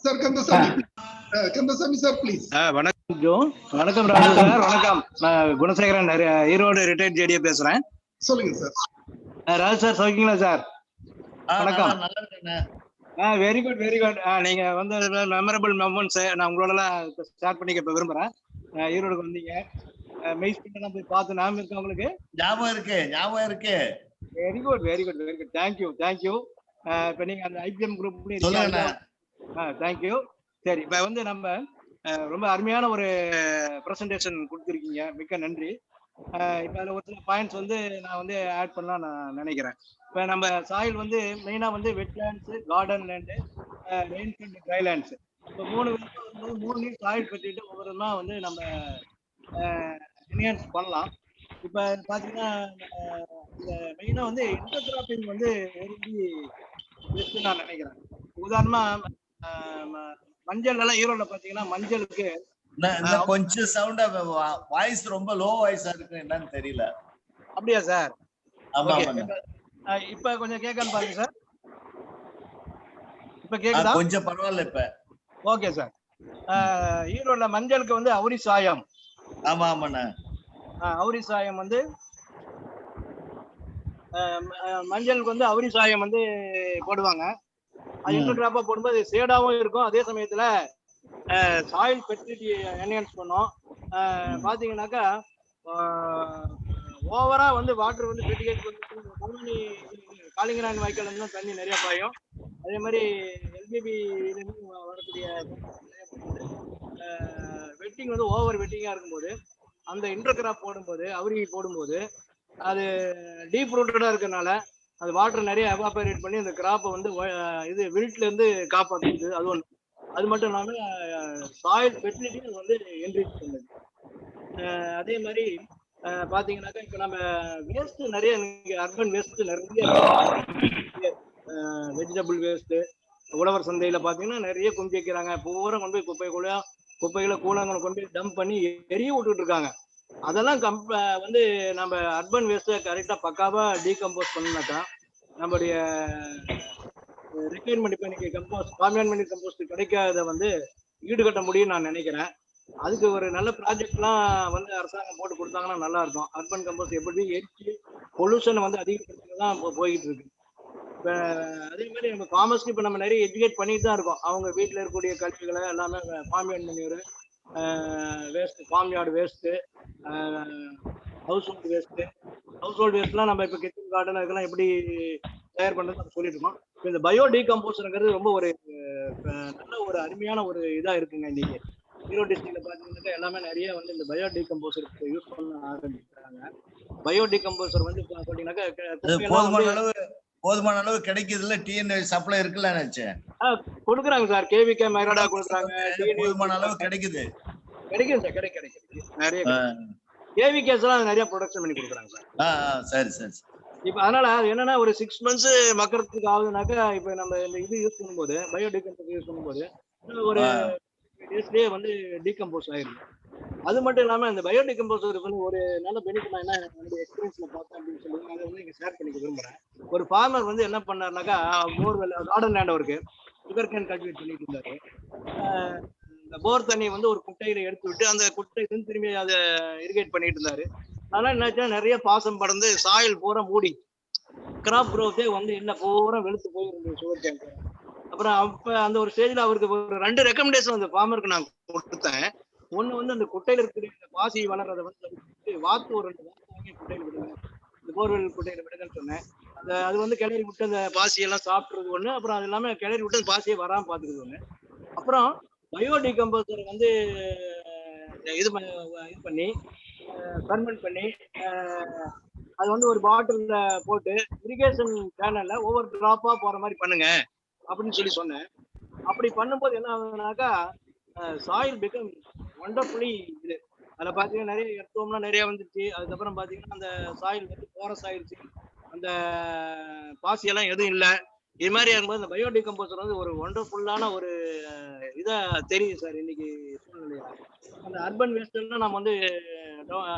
Sir Kandasamy sir, please. வணக்கம் ராஜு சார். வணக்கம், நான் குணசேகரன், ஈரோடு ரிட்டையர்ட் ஜேடிஏ பேசுறேன். சொல்லுங்க சார். ராஜு சார் சௌக்கியங்களா சார்? வணக்கம். Very good, very good. நீங்க வந்து மெமரபிள் மொமெண்ட்ஸ் நான் உங்களோட ஷேர் பண்ணிக்க விரும்புறேன். ஈரோடுக்கு வந்தீங்க, மெய்ஸ் பண்ணலாம் போய் பார்த்து ஞாபகம் இருக்கு உங்களுக்கு? ஞாபகம் இருக்கு. Very good, very good, very good. Thank you. இப்ப நீங்க அந்த ஐபிஎம் குரூப் தேங்க்யூ. சரி, இப்ப வந்து நம்ம ரொம்ப அருமையான ஒரு பிரசன்டேஷன் கொடுத்துருக்கீங்க, மிக்க நன்றி. இப்போ அதில் ஒரு சில பாயிண்ட்ஸ் வந்து நான் வந்து ஆட் பண்ணலாம் நான் நினைக்கிறேன். இப்போ நம்ம சாயில் வந்து மெயினாக வந்து வெட்லேண்ட்ஸு, கார்டன் லேண்டு, ரெயின்ஃபீல்டு, ட்ரைலேண்ட்ஸு. இப்போ 3 விதமாக வந்து 3 சாயில் பற்றிட்டு ஒவ்வொருமா வந்து நம்ம என்ஹான்ஸ் பண்ணலாம். இப்போ பார்த்தீங்கன்னா இந்த மெயினாக வந்து இன்டர்கிராப்பிங் வந்து வெரி பெஸ்ட்டு நான் நினைக்கிறேன். உதாரணமாக மஞ்சள் எல்லாம் ஈரோட பார்த்தீங்கன்னா மஞ்சளுக்கு கொஞ்சம் சவுண்டா வாய்ஸ் ரொம்ப லோ வாய்ஸா இருக்கு, என்னன்னு தெரியல. அப்படியா சார்? ஆமா இப்ப கொஞ்சம் கேட்கன்னு பாருங்க சார். இப்ப கேக்குதா? கொஞ்சம் பரவாயில்ல இப்ப. Okay sir. ஈரோட்ல மஞ்சளுக்கு வந்து அவுரி சாயம். ஆமா ஆமாண்ணா. அவுரி சாயம் வந்து மஞ்சளுக்கு வந்து அவுரி சாயம் வந்து போடுவாங்க. அது இன்டர்கிராப்பா போடும்போது சேடாவும் இருக்கும், அதே சமயத்துல சாயில் ஃபெர்டிலிட்டி என்ஹான்ஸ் பண்ணும். பாத்தீங்கன்னாக்கா ஓவரா வந்து வாட்டர் வந்து ஃபெர்டிகேட் பண்ணி காளிங்கராயன் வாய்க்கால் வந்து தண்ணி நிறைய பாயும். அதே மாதிரி எல்பிபி வரக்கூடிய வெட்டிங் வந்து ஓவர் வெட்டிங்கா இருக்கும்போது அந்த இன்டர்கிராப் போடும்போது அவுரி போடும்போது அது டீப் ரூட்டடா இருக்கனால அது வாட்டர் நிறைய எவாபரேட் பண்ணி அந்த கிராப்பை வந்து இது வில்ட்ல இருந்து காப்பாற்றுது. அது ஒன்று. அது மட்டும் இல்லாம சாயில் ஃபெர்டிலிட்டி வந்து என்ரிச் பண்ணுது. அதே மாதிரி பாத்தீங்கன்னாக்கா இப்ப நம்ம வேஸ்ட் நிறைய அர்பன் வேஸ்ட் நிறைய வெஜிடபிள் வேஸ்ட் உழவர் சந்தையில பாத்தீங்கன்னா நிறைய கும்பி வைக்கிறாங்க. பூரா கொண்டு போய் குப்பைகளை கூழாங்கனை கொண்டு போய் டம்ப் பண்ணி எரிய விட்டுட்டு இருக்காங்க. அதெல்லாம் வந்து நம்ம அர்பன் வேஸ்ட்டை கரெக்டா பக்காவா டீகம்போஸ் பண்ணாக்கா நம்மளுடைய ரிக்யர்மெண்ட் இப்போ இன்னைக்கு காம்பவுண்ட் கம்போஸ்ட் கிடைக்காத வந்து ஈடுகட்ட முடியும்னு நான் நினைக்கிறேன். அதுக்கு ஒரு நல்ல ப்ராஜெக்ட்லாம் வந்து அரசாங்கம் போட்டு கொடுத்தாங்கன்னா நல்லா இருக்கும். அர்பன் கம்போஸ்ட் எப்படி எரிச்சு பொல்யூஷனை வந்து அதிகப்படுத்திதான் இப்போ போய்கிட்டு இருக்கு. இப்போ அதே மாதிரி நம்ம ஃபார்மர்ஸ்க்கு இப்போ நம்ம நிறைய எஜுகேட் பண்ணிட்டு தான் இருக்கோம். அவங்க வீட்டில் இருக்கக்கூடிய கழிவுகளை எல்லாமே farm manure, waste, farm yard waste, household வேஸ்ட்லாம் நம்ம இப்போ கிச்சன் கார்டன் அதுக்கெல்லாம் எப்படி தயார் பண்ணுறது சொல்லிட்டு இருக்கோம். இப்போ இந்த பயோ டீகம்போசருங்கிறது ரொம்ப ஒரு நல்ல ஒரு அருமையான ஒரு இதாக இருக்குங்க. இன்னைக்கு ஈரோடு டிஸ்ட்ரிக்ட்ல பார்த்தீங்கன்னாக்கா எல்லாமே நிறைய வந்து இந்த பயோ டீகம்போசர் யூஸ் பண்ண ஆரம்பிக்கிறாங்க. பயோ டீகம்போசர் வந்து பார்த்தீங்கன்னாக்கா போதுமான அளவு கிடைக்குதுல்ல, டிஎன் சப்ளை இருக்குல்ல நினைச்சேன். கொடுக்குறாங்க சார், கேவிகே மைராடா கொடுக்குறாங்க. போதுமான அளவு கிடைக்குது சார், கிடைக்குது நிறைய. கேவிகேஸ் எல்லாம் நிறைய ப்ரொடக்ஷன் பண்ணி கொடுக்குறாங்க சார். சரி சரி. இப்ப அதனால என்னன்னா ஒரு 6 months மக்கறதுக்கு ஆகுதுனாக்கா இப்ப நம்ம இந்த இது யூஸ் பண்ணும்போது பயோ டீகம்போஸ் யூஸ் பண்ணும்போது ஒரு டேஸ்லயே வந்து டீகம்போஸ் ஆயிருக்கு. அது மட்டும் இல்லாம இந்த பயோ டீகம்போசருக்கு வந்து ஒரு நல்ல பெனிஃபிட் என்ன என்னுடைய எக்ஸ்பீரியன்ஸ்ல பார்த்தேன் அப்படின்னு சொல்லி அதை வந்து இங்க ஷேர் பண்ணிக்க விரும்புறேன். ஒரு ஃபார்மர் வந்து என்ன பண்ணாருனாக்கா போர்வெல் கார்டன் லேண்ட் அவருக்கு சுகர் கேன் கல்டிவேட் பண்ணிட்டு இருந்தாரு. இந்த போர் தண்ணி வந்து ஒரு குட்டையில எடுத்து விட்டு அந்த குட்டையில திரும்பி அதை இரிகேட் பண்ணிட்டு இருந்தாரு. அதனால என்னாச்சுன்னா நிறைய பாசம் படர்ந்து சாயில் பூரா மூடி கிராப் க்ரோத்தே வந்து என்ன பூரா வெளுத்து போயிருந்தது சுகர் கேன். அப்புறம் அப்ப அந்த ஒரு ஸ்டேஜ்ல அவருக்கு ஒரு 2 ரெக்கமெண்டேஷன் அந்த ஃபார்மருக்கு நான் கொடுத்தேன். ஒண்ணு வந்து அந்த குட்டையில இருக்கிற பாசி வளர்றதை வந்து வாத்து ஒரு 2 வாத்து வாங்கி குட்டையில விடுங்க, இந்த போர்வெல் குட்டையில விடுங்கன்னு சொன்னேன். அது வந்து கிளறி விட்டு அந்த பாசியெல்லாம் சாப்பிட்றது ஒண்ணு, அப்புறம் அது இல்லாம கிளறி விட்டு அந்த பாசியை வராம பாத்துக்கிறது ஒண்ணு. அப்புறம் பயோ டீகம்போசர் வந்து இது பண்ணி ஃபர்மெண்ட் பண்ணி அது வந்து ஒரு பாட்டில்ல போட்டு இரிகேஷன் சேனல்ல ஒவ்வொரு டிராப்பா போற மாதிரி பண்ணுங்க அப்படின்னு சொல்லி சொன்னேன். அப்படி பண்ணும்போது என்ன ஆகுதுனாக்கா சாயில் பிகம் ஒண்டர்ஃபுல்லி இது. அதில் பார்த்தீங்கன்னா நிறைய எர்த்தோம்லாம் நிறைய வந்துருச்சு. அதுக்கப்புறம் பார்த்தீங்கன்னா அந்த சாயில் வந்து போரஸ் ஆயிடுச்சு, அந்த பாசியெல்லாம் எதுவும் இல்லை. இது மாதிரி இருக்கும்போது இந்த பயோ டீகம்போசர் வந்து ஒரு ஒண்டர்ஃபுல்லான ஒரு இதை தெரியுது சார் இன்னைக்கு சூழ்நிலையில. அந்த அர்பன் வேஸ்ட்லாம் நம்ம வந்து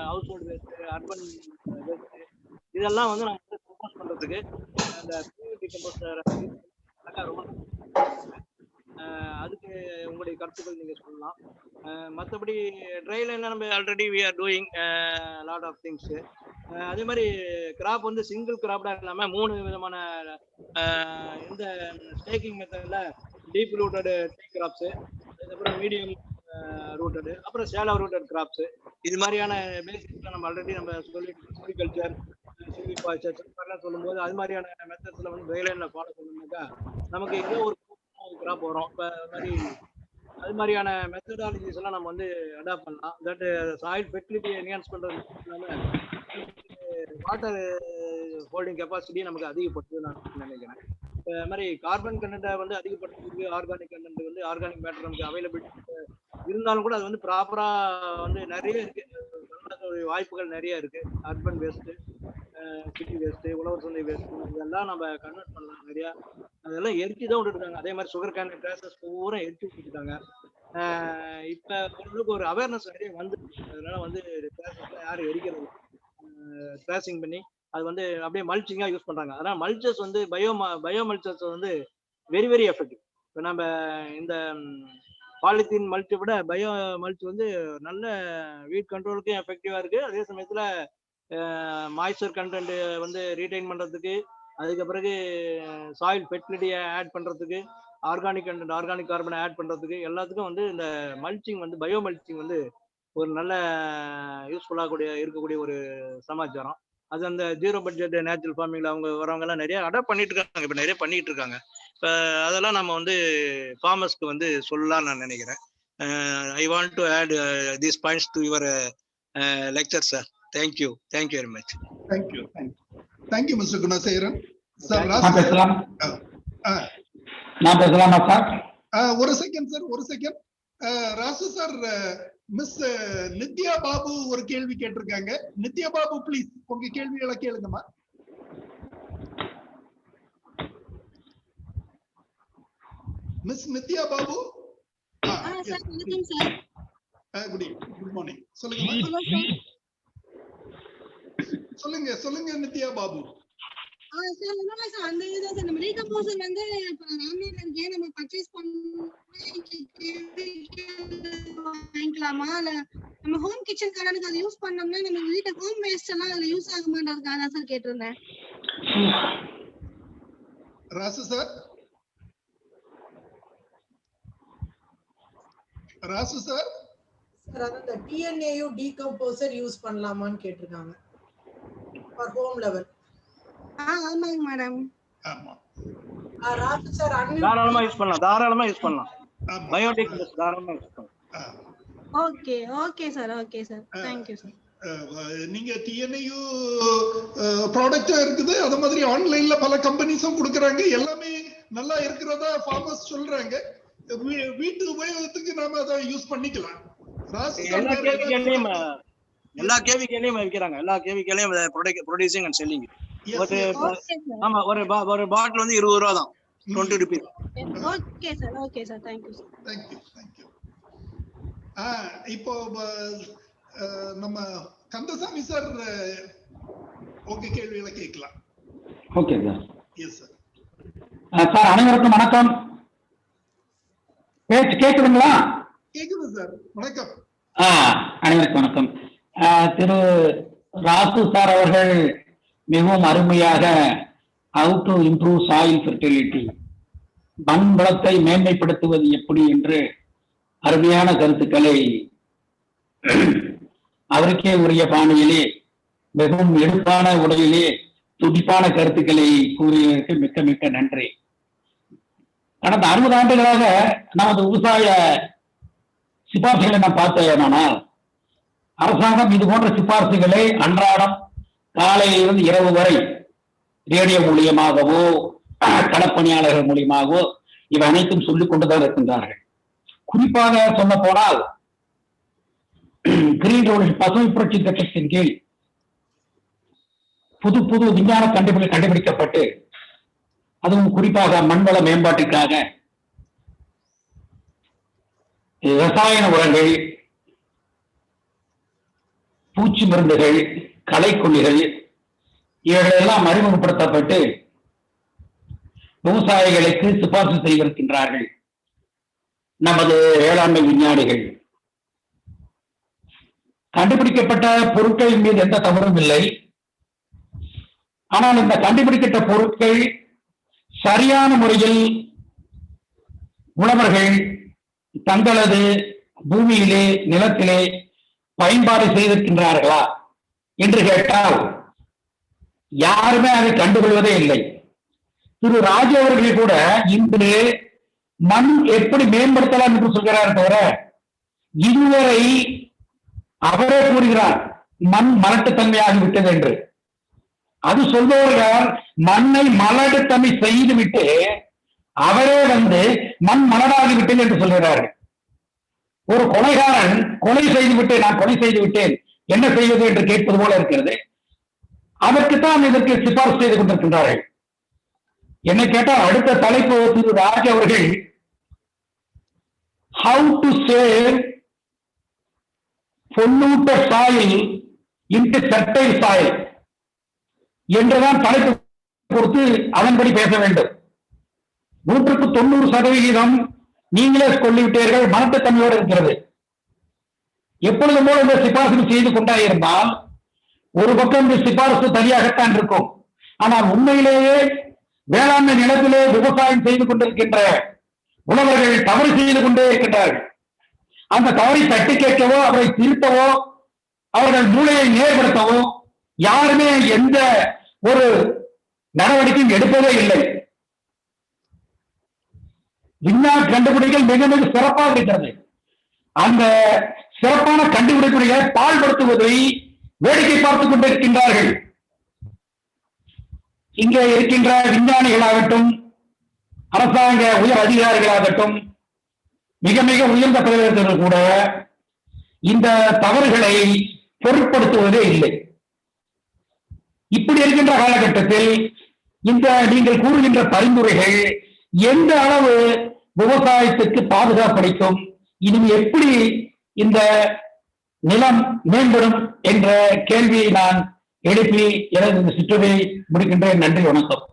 house hold waste, urban waste இதெல்லாம் வந்து நம்ம வந்து ப்ரொபோஸ் பண்றதுக்கு அந்த பயோ டீகம்போசர் ரொம்ப அதுக்கு உங்களுடைய கருத்துக்கள் நீங்க சொல்லலாம். மற்றபடி ட்ரைல என்ன நம்ம already we are doing lot of things. அதே மாதிரி கிராப் வந்து சிங்கிள் கிராப்டா இல்லாம 3 விதமான இந்த ஸ்டேக்கிங் மெத்தட்ல டீப் ரூட்டட் டீ கிராப்ஸ், அதுக்கப்புறம் மீடியம் ரூட்டடு, அப்புறம் சேலோ ரூட்டட் கிராப்ஸ், இது மாதிரியான பேசிக்ஸ்ல நம்ம ஆல்ரெடி நம்ம சொல்லிட்டு அக்ரிகல்ச்சர் சில்விபாய்ச்சர் சொல்லும்போது அது மாதிரியான மெத்தட்ஸ்ல வந்து ட்ரைலைன்ல ஃபாலோ பண்ணோம்னாக்கா நமக்கு ஏதோ ஒரு கிராப் வரும். இப்போ மாதிரி அது மாதிரியான மெத்தடாலஜிஸ் எல்லாம் நம்ம வந்து அடாப்ட் பண்ணலாம். தட் சாயில் ஃபெர்டிலிட்டி என்ஹான்ஸ் பண்றது இல்லாம வாட்டர் ஹோல்டிங் கெப்பாசிட்டியை நமக்கு அதிகப்படுத்துது நான் நினைக்கிறேன். அது மாதிரி கார்பன் கண்டென்ட்டை வந்து அதிகப்படுத்துறதுக்கு ஆர்கானிக் கண்டென்ட் வந்து ஆர்கானிக் மேட்டர் நமக்கு அவைலபிள் இருந்தாலும் கூட அது வந்து ப்ராப்பரா வந்து நிறைய இருக்கு, வாய்ப்புகள் நிறைய இருக்கு. அர்பன் வேஸ்ட், சிட்டி வேஸ்ட், உழவர் சந்தை வேஸ்ட் இதெல்லாம் நம்ம கன்வெர்ட் பண்ணலாம் நிறைய. அதெல்லாம் எரிச்சு தான் விட்டுருக்காங்க. அதே மாதிரி சுகர் கேன் கிராசஸ் பூரா எரிச்சு விட்டுருக்காங்க. இப்ப ஓரளவுக்கு ஒரு அவேர்னஸ் நிறைய வந்துருக்கு. அதனால வந்து கிராசஸ்லாம் யாரும் எரிக்கிறது கிராசிங் பண்ணி அது வந்து அப்படியே மல்ச்சிங்கா யூஸ் பண்றாங்க. அதனால மல்ச்சஸ் வந்து பயோ மல்ச்சஸ் வந்து வெரி வெரி எஃபெக்டிவ். இப்போ நம்ம இந்த பாலித்தீன் மல்ச்சை விட பயோ மல்ச் வந்து நல்ல வீட் கண்ட்ரோலுக்கும் எஃபெக்டிவா இருக்கு. அதே சமயத்துல மாய்ஸ்சர் கண்டென்ட் வந்து ரீடைன் பண்றதுக்கு, அதுக்கு பிறகு சாயில் ஃபெர்டிலிட்டியை ஆட் பண்றதுக்கு, ஆர்கானிக் கண்டென்ட் ஆர்கானிக் கார்பனை ஆட் பண்றதுக்கு எல்லாத்துக்கும் வந்து இந்த மல்ச்சிங் வந்து பயோ மல்ச்சிங் வந்து ஒரு நல்ல யூஸ்ஃபுல்லாக இருக்கக்கூடிய ஒரு சமாச்சாரம். அது அந்த ஜீரோ பட்ஜெட் நேச்சுரல் ஃபார்மிங்ல அவங்க வரவங்க எல்லாம் நிறைய அடாப்ட் பண்ணிட்டு இருக்காங்க. இப்ப நிறைய பண்ணிட்டு இருக்காங்க. இப்ப அதெல்லாம் நம்ம வந்து ஃபார்மர்ஸ்க்கு வந்து சொல்லலாம் நான் நினைக்கிறேன். I want to add these points to your lecture sir. Thank you very much. Thank you mister Gunasekaran sir. நான் பேசலாமா சார்? ஒரு second Rasu sir, miss Nithya Babu ஒரு கேள்வி கேட்டிருக்காங்க. நித்யா பாபு ப்ளீஸ் உங்க கேள்விகளை கேளுங்கம்மா. Miss Nithya Babu. Good morning. சொல்லுங்க நித்யா பாபு. அந்த இதுதான் நம்ம ரீகம்போசர் வந்து இப்ப ராம்நாட்ல இருக்கே நம்ம பர்ச்சேஸ் வாங்கிக்கலாமா, இல்ல நம்ம ஹோம் கிச்சன் கார்டனுக்கு அதை யூஸ் பண்ணோம்னா நம்ம வீட்டு ஹோம் வேஸ்ட் எல்லாம் அதுல யூஸ் ஆகுமான்றதுக்காக தான் சார் கேட்டிருந்தேன். ராசு சார் சார் அந்த டிஎன்ஏயு டீகம்போசர் யூஸ் பண்ணலாமான்னு கேட்டிருக்காங்க ஃபார் ஹோம் லெவல். ஆமாங்க மேடம். ஆமா ராசு சார் தாராளமா யூஸ் பண்ணலாம். பயோடெக்னாலஜி தாராளமா யூஸ் பண்ணலாம். Okay sir. Thank you sir. நீங்க டிஎன்ஏயு ப்ராடக்ட்டா இருக்குது. அத மாதிரி ஆன்லைன்ல பல கம்பெனிஸும் கொடுக்கறாங்க. எல்லாமே நல்லா இருக்கிறதா ஃபார்மர்ஸ் சொல்றாங்க. வீட்டு உபயோகத்துக்கு நாம அதை யூஸ் பண்ணிக்கலாம். எல்லா கேவிகளையும் விற்கிறாங்க. எல்லா கேவிகளையும் ப்ரொடியூசிங் அண்ட் செல்லிங். ஆமா, ஒரு பாட்டில் வந்து 20 ரூபா தான், 20 rupees. Okay sir. Thank you sir. Thank you. இப்போ நம்ம கந்தசாமி சார் ஓகே கேள்விகளை கேட்கலாம். Okay sir. Yes sir. Sir அனைவருக்கும் வணக்கம். பேச்சு கேக்குதுங்களா? கேக்குது சார். வணக்கம். அனைவருக்கும் வணக்கம். திரு ராசு சார் அவர்கள் மிகவும் அருமையாக how to improve soil fertility, மண் வளத்தை மேன்மைப்படுத்துவது எப்படி என்று அருமையான கருத்துக்களை அவருக்கே உரிய பாணியிலே மிகவும் எடுப்பான உடையிலே துடிப்பான கருத்துக்களை கூறியதற்கு மிக்க மிக்க நன்றி. கடந்த 60 ஆண்டுகளாக நமது விவசாய சிபார்சுகளை நாம் பார்த்தேனால் அரசாங்கம் இது போன்ற சிபார்சுகளை அன்றாடம் காலையிலிருந்து இரவு வரை ரேடியோ மூலியமாகவோ களப்பணியாளர்கள் மூலியமாகவோ இவை அனைத்தும் சொல்லிக் கொண்டுதான் இருக்கின்றார்கள். குறிப்பாக சொல்ல போனால் கிரீன் ரெவல்யூஷன் பசுமை புரட்சி திட்டத்தின் கீழ் புது விஞ்ஞான கண்டுபிடிக்கப்பட்டு அதுவும் குறிப்பாக மண்வள மேம்பாட்டுக்காக ரசாயன உரங்கள், பூச்சி மருந்துகள், களைக்கொல்லிகள் இவைகளெல்லாம் அறிமுகப்படுத்தப்பட்டு விவசாயிகளுக்கு சிபார்சு செய்திருக்கின்றார்கள் நமது வேளாண்மை விஞ்ஞானிகள். கண்டுபிடிக்கப்பட்ட பொருட்களின் மீது எந்த தவறும் இல்லை. ஆனால் இந்த கண்டுபிடிக்கப்பட்ட பொருட்கள் சரியான முறையில் உழவர்கள் தங்களது பூமியிலே நிலத்திலே பயன்பாடு செய்திருக்கின்றார்களா என்று கேட்டால் யாருமே அதை கண்டுகொள்வதே இல்லை. திரு ராஜு அவர்கள் கூட இன்று மண் எப்படி மேம்படுத்தலாம் என்று சொல்கிறார் தவிர இதுவரை அவரே கூறுகிறார் மண் மலட்டுத்தன்மையாகிவிட்டது என்று. அது சொல்பவர்கள் மண்ணை மலட்டுத்தன்மை செய்துவிட்டு அவரே மண் மலடாகிவிட்டது என்று சொல்கிறார்கள். ஒரு கொலைகாரன் கொலை செய்துவிட்டு நான் கொலை செய்து விட்டேன் என்ன செய்வது என்று கேட்பது போல இருக்கிறது. அதற்குத்தான் இதற்கு சிபாரிசு செய்து கொண்டிருக்கின்றார்கள். என்னை கேட்டால் அடுத்த தலைப்பு திரு ராஜ் அவர்கள் how to save polluted soil into fertile soil என்றுதான் தலைப்பு கொடுத்து அதன்படி பேச வேண்டும். 190% நீங்களே சொல்லிவிட்டீர்கள் மனத்தன்மையோடு இருக்கிறது. எப்பொழுதும் போல இந்த சிபாரிசு செய்து கொண்டாயிருந்தால் ஒரு பக்கம் இந்த சிபாரிசு தனியாகத்தான் இருக்கும். ஆனால் உண்மையிலேயே வேளாண்மை நிலத்திலே விவசாயம் செய்து கொண்டிருக்கின்ற உழவர்கள் தவறு செய்து கொண்டே இருக்கின்றார்கள். அந்த தவறை தட்டி கேட்கவோ அவரை திருத்தவோ அவர்கள் மூளையை நேர்படுத்தவோ யாருமே எந்த ஒரு நடவடிக்கையும் எடுப்பதே இல்லை. விஞ்ஞான கண்டுபிடிகள் மிக மிக சிறப்பாக இருக்கிறது. அந்த சிறப்பான கண்டுபிடிப்புகளை பாழ்படுத்துவதை வேடிக்கை பார்த்துக் கொண்டிருக்கின்றார்கள். இங்கே இருக்கின்ற விஞ்ஞானிகளாகட்டும் அரசாங்க உயர் அதிகாரிகளாகட்டும் மிக மிக உயர்ந்த பதவிகள் கூட இந்த தவறுகளை பொருட்படுத்துவதே இல்லை. இப்படி இருக்கின்ற காலகட்டத்தில் இந்த நீங்கள் கூறுகின்ற பரிந்துரைகள் எந்த அளவு விவசாயத்துக்கு பாதுகாப்பளிக்கும், இனி எப்படி இந்த நிலம் மேம்படும் என்ற கேள்வியை நான் எழுப்பி எனது இந்த சிற்றுரை முடிக்கின்றேன். நன்றி, வணக்கம்.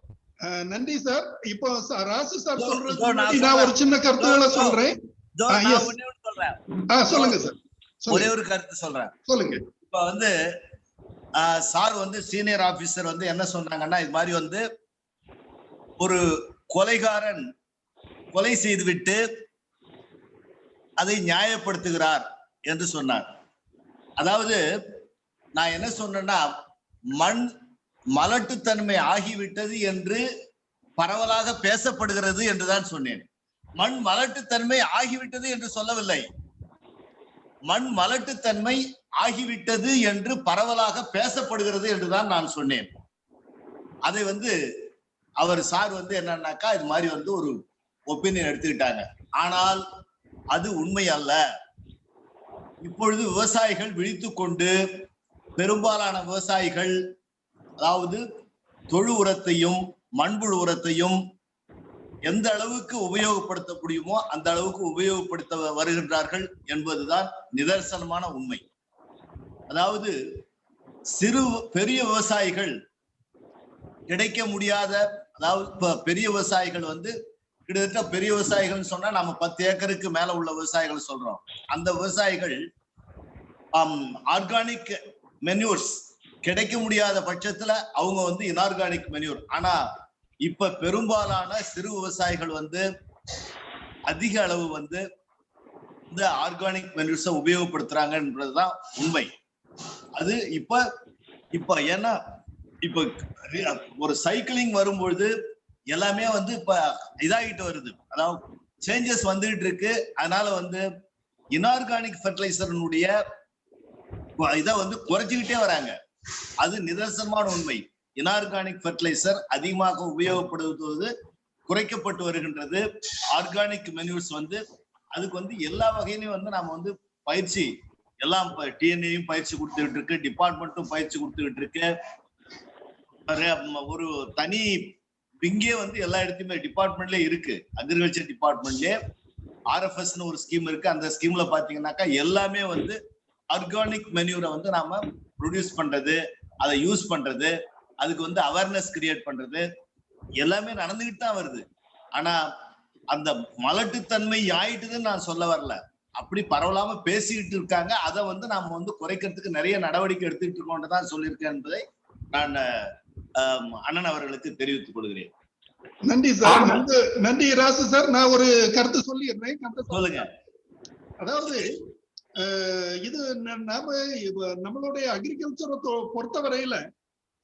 நன்றி சார். இப்போ ராசு சார் சொல்றது நான் ஒரு சின்ன கருத்துக்களை சொல்றேன். சொல்லுங்க சார். ஒரே ஒரு கருத்து சொல்றேன். சொல்லுங்க. இப்ப சார் சீனியர் ஆபீசர் என்ன சொன்னாங்கன்னா, இது மாதிரி ஒரு கொலைகாரன் கொலை செய்துவிட்டு அதை நியாயப்படுத்துகிறார் என்று சொன்னார். அதாவது நான் என்ன சொன்னேன்னா, மண் மலட்டுத்தன்மை ஆகிவிட்டது என்று பரவலாக பேசப்படுகிறது என்றுதான் சொன்னேன். மண் மலட்டுத்தன்மை ஆகிவிட்டது என்று சொல்லவில்லை. மண் மலட்டுத்தன்மை ஆகிவிட்டது என்று பரவலாக பேசப்படுகிறது என்றுதான் நான் சொன்னேன். அதை அவர் சார் என்னன்னாக்கா இது மாதிரி ஒரு ஒப்பீனியன் எடுத்துக்கிட்டாங்க. ஆனால் அது உண்மை அல்ல. இப்பொழுது விவசாயிகள் விழித்துக் கொண்டு பெரும்பாலான விவசாயிகள் அதாவது தொழு உரத்தையும் மண்புழு உரத்தையும் எந்த அளவுக்கு உபயோகப்படுத்த முடியுமோ அந்த அளவுக்கு உபயோகப்படுத்த வருகின்றார்கள் என்பதுதான் நிதர்சனமான உண்மை. அதாவது பெரிய விவசாயிகள் கிடைக்க முடியாத, அதாவது பெரிய விவசாயிகள் கிட்டத்தட்ட பெரிய விவசாயிகள் சொன்னா நம்ம 10 ஏக்கருக்கு மேல உள்ள விவசாயிகள் சொல்றோம். அந்த விவசாயிகள் ஆர்கானிக் மென்யூர்ஸ் கிடைக்க முடியாத பட்சத்துல அவங்க இன்ஆர்கானிக் மென்யூர். ஆனா இப்ப பெரும்பாலான சிறு விவசாயிகள் அதிக அளவு இந்த ஆர்கானிக் மென்யூர்ஸை உபயோகப்படுத்துறாங்கன்றதுதான் உண்மை. அது இப்ப ஏன்னா இப்ப ஒரு சைக்கிளிங் வரும்பொழுது எல்லாமே இப்ப இதாகிட்டு வருது. அதாவது சேஞ்சஸ் வந்துகிட்டு இருக்கு. அதனால இன்ஆர்கானிக் ஃபெர்டிலைசர்னுடைய இதை குறைச்சிக்கிட்டே வராங்க. அது நிதர்சனமான உண்மை. இன்ஆர்கானிக் ஃபெர்டிலைசர் அதிகமாக உபயோகப்படுத்துவது குறைக்கப்பட்டு வருகின்றது. ஆர்கானிக் மென்யூர்ஸ் அதுக்கு எல்லா வகையிலையும் நாம பயிற்சி எல்லாம் டிஎன்ஏயும் பயிற்சி கொடுத்துக்கிட்டு இருக்கு, டிபார்ட்மெண்ட்டும் பயிற்சி கொடுத்துக்கிட்டு இருக்கு. ஒரு தனி விங்கே எல்லா இடத்துலயுமே டிபார்ட்மெண்ட்லயே இருக்கு. அக்ரிகல்ச்சர் டிபார்ட்மெண்ட்லயே ஆர்எஃப்எஸ்னு ஒரு ஸ்கீம் இருக்கு. அந்த ஸ்கீம்ல பாத்தீங்கன்னாக்கா எல்லாமே ஆர்கானிக் மென்யூரை நாம ப்ரொடியூஸ் பண்றது, அதை யூஸ் பண்றது, அதுக்கு அவேர்னஸ் கிரியேட் பண்றது எல்லாமே நடந்துகிட்டு தான் வருது. ஆனா அந்த மலட்டுத்தன்மை ஆயிட்டுதுன்னு நான் சொல்ல வரல. அப்படி பரவலாம பேசிக்கிட்டு இருக்காங்க. அதை நாம குறைக்கிறதுக்கு நிறைய நடவடிக்கை எடுத்துக்கிட்டு இருக்கோம் தான் சொல்லியிருக்கேன் என்பதை நான் அண்ணன் அவர்களுக்கு தெரிவித்துக் கொள்கிறேன். நன்றி சார். நன்றி ராசு சார். நான் ஒரு கருத்து சொல்லிடுறேன். சொல்லுங்க. அதாவது இது நம்மளுடைய அக்ரிகல்ச்சரை பொறுத்தவரையில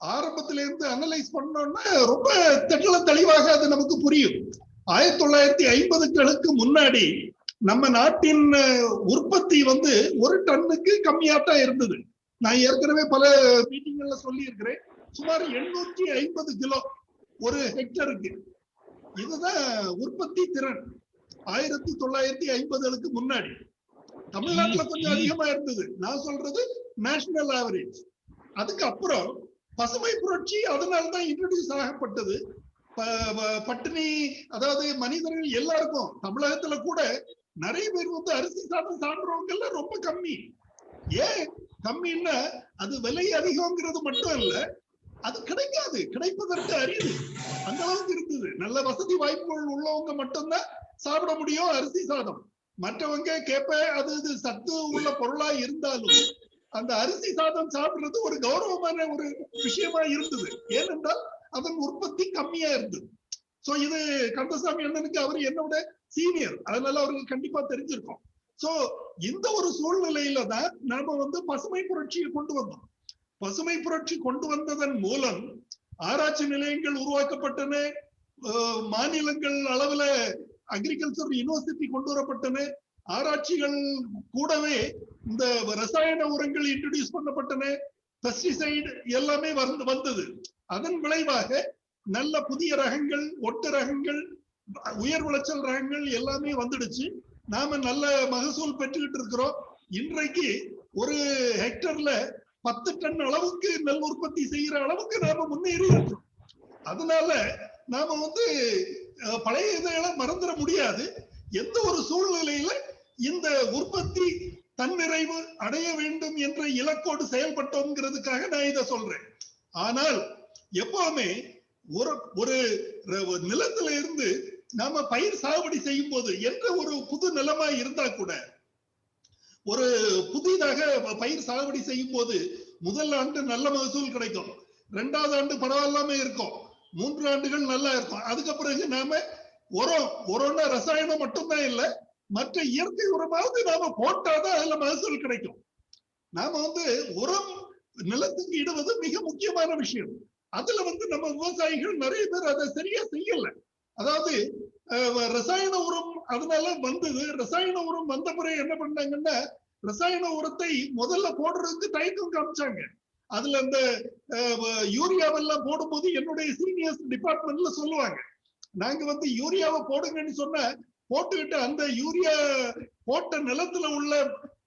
ஆரம்பத்தில இருந்து அனலைஸ் பண்ணோம்னா ரொம்ப தெளிவாக அது நமக்கு புரியும். 1950களுக்கு முன்னாடி நம்ம நாட்டின் உற்பத்தி வந்து ஒரு டன்னுக்கு கம்மியாத்தான் இருந்தது. நான் ஏற்கனவே பல மீட்டிங்ல சொல்லி இருக்கிறேன். சுமார் 850 கிலோ ஒரு ஹெக்டருக்கு. இதுதான் உற்பத்தி திறன் 1950களுக்கு முன்னாடி. தமிழ்நாட்டுல கொஞ்சம் அதிகமா இருந்தது. நான் சொல்றது நேஷனல் ஆவரேஜ். அதுக்கப்புறம் பசுமை புரட்சி அதனால்தான் இன்ட்ரோடியூஸ் ஆகப்பட்டது. பட்டினி, அதாவது மனிதர்கள் எல்லாருக்கும், தமிழகத்துல கூட நிறைய பேர் வந்து அரிசி சாதம் சாப்பிடுறவங்க ரொம்ப கம்மி. ஏன் கம்மின்னா அது விலை அதிகம்ங்கிறது மட்டும் இல்ல, அது கிடைக்காது, கிடைப்பதற்கு அரிது, அந்த அளவுக்கு இருந்தது. நல்ல வசதி வாய்ப்புகள் உள்ளவங்க மட்டும்தான் சாப்பிட முடியும் அரிசி சாதம். மற்றவங்க கேப்ப அது இது சத்து உள்ள பொருளா இருந்தாலும் அந்த அரிசி சாதம் சாப்பிடுறது ஒரு கௌரவமான ஒரு விஷயமா இருந்தது. ஏனென்றால் அதன் உற்பத்தி கம்மியா இருந்தது. சோ இது கந்தசாமி அண்ணனுக்கு அவர் என்னோட சீனியர், அதனால அவருக்கு கண்டிப்பா தெரிஞ்சிருக்கும். சோ இந்த ஒரு சூழ்நிலையில தான் நாம வந்து பசுமை புரட்சியை கொண்டு வந்தோம். பசுமை புரட்சி கொண்டு வந்ததன் மூலம் ஆராய்ச்சி நிலையங்கள் உருவாக்கப்பட்டன, மாநிலங்கள் அளவுல அக்ரிகல்ச்சர் யூனிவர்சிட்டி கொண்டு வரப்பட்டன, ஆராய்ச்சிகள் கூடவே இந்த ரசாயன உரங்கள் இன்ட்ரோடியூஸ் பண்ணப்பட்டன, பெஸ்டிசைடு எல்லாமே வந்தது. அதன் விளைவாக நல்ல புதிய ரகங்கள், ஒட்டு ரகங்கள், உயர் விளைச்சல் ரகங்கள் எல்லாமே வந்துடுச்சு. நாம நல்ல மகசூல் பெற்றுக்கிட்டு இருக்கிறோம். இன்றைக்கு ஒரு ஹெக்டர்ல 10 டன் அளவுக்கு நெல் உற்பத்தி செய்யற அளவுக்கு நாம முன்னேறி இருக்கிறோம். அதனால நாம வந்து பழைய இதெல்லாம் மறந்துட முடியாது. எந்த ஒரு சூழ்நிலையில இந்த உற்பத்தி தன்னிறைவு அடைய வேண்டும் என்ற இலக்கோடு செயல்பட்டோம்ங்கிறதுக்காக நான் இதை சொல்றேன். ஆனால் எப்பவுமே ஒரு நிலத்துல இருந்து நாம பயிர் சாகுபடி செய்யும் போது என்ற ஒரு புது நிலமா இருந்தா கூட, ஒரு புதிதாக பயிர் சாகுபடி செய்யும் போது முதல் ஆண்டு நல்ல மகசூல் கிடைக்கும், 2வது ஆண்டு பரவாயில்லாம இருக்கும், 3 ஆண்டுகள் நல்லா இருக்கும். அதுக்கு பிறகு நாம உரம்னா ரசாயனம் மட்டும்தான் இல்ல, மற்ற இயற்கை உரமாவது நாம போட்டாதான் அதுல மகசூல் கிடைக்கும். நாம வந்து உரம் நிலத்துக்கு இடுவது மிக முக்கியமான விஷயம். அதுல வந்து நம்ம விவசாயிகள் நிறைய பேர் அதை சரியா செய்யல. அதாவது ரசாயன உரம் அதனால வந்தது. ரசாயன உரம் வந்த பிறகு என்ன பண்ணாங்கன்னா, ரசாயன உரத்தை முதல்ல போடுறதுக்கு தயக்கம் காமிச்சாங்க. அதுல அந்த யூரியாவெல்லாம் போடும்போது என்னுடைய சீனியர்ஸ் டிபார்ட்மெண்ட்ல சொல்லுவாங்க, நாங்க வந்து யூரியாவை போடுங்கன்னு சொன்ன போட்டுக்கிட்டு அந்த யூரியா போட்ட நிலத்துல உள்ள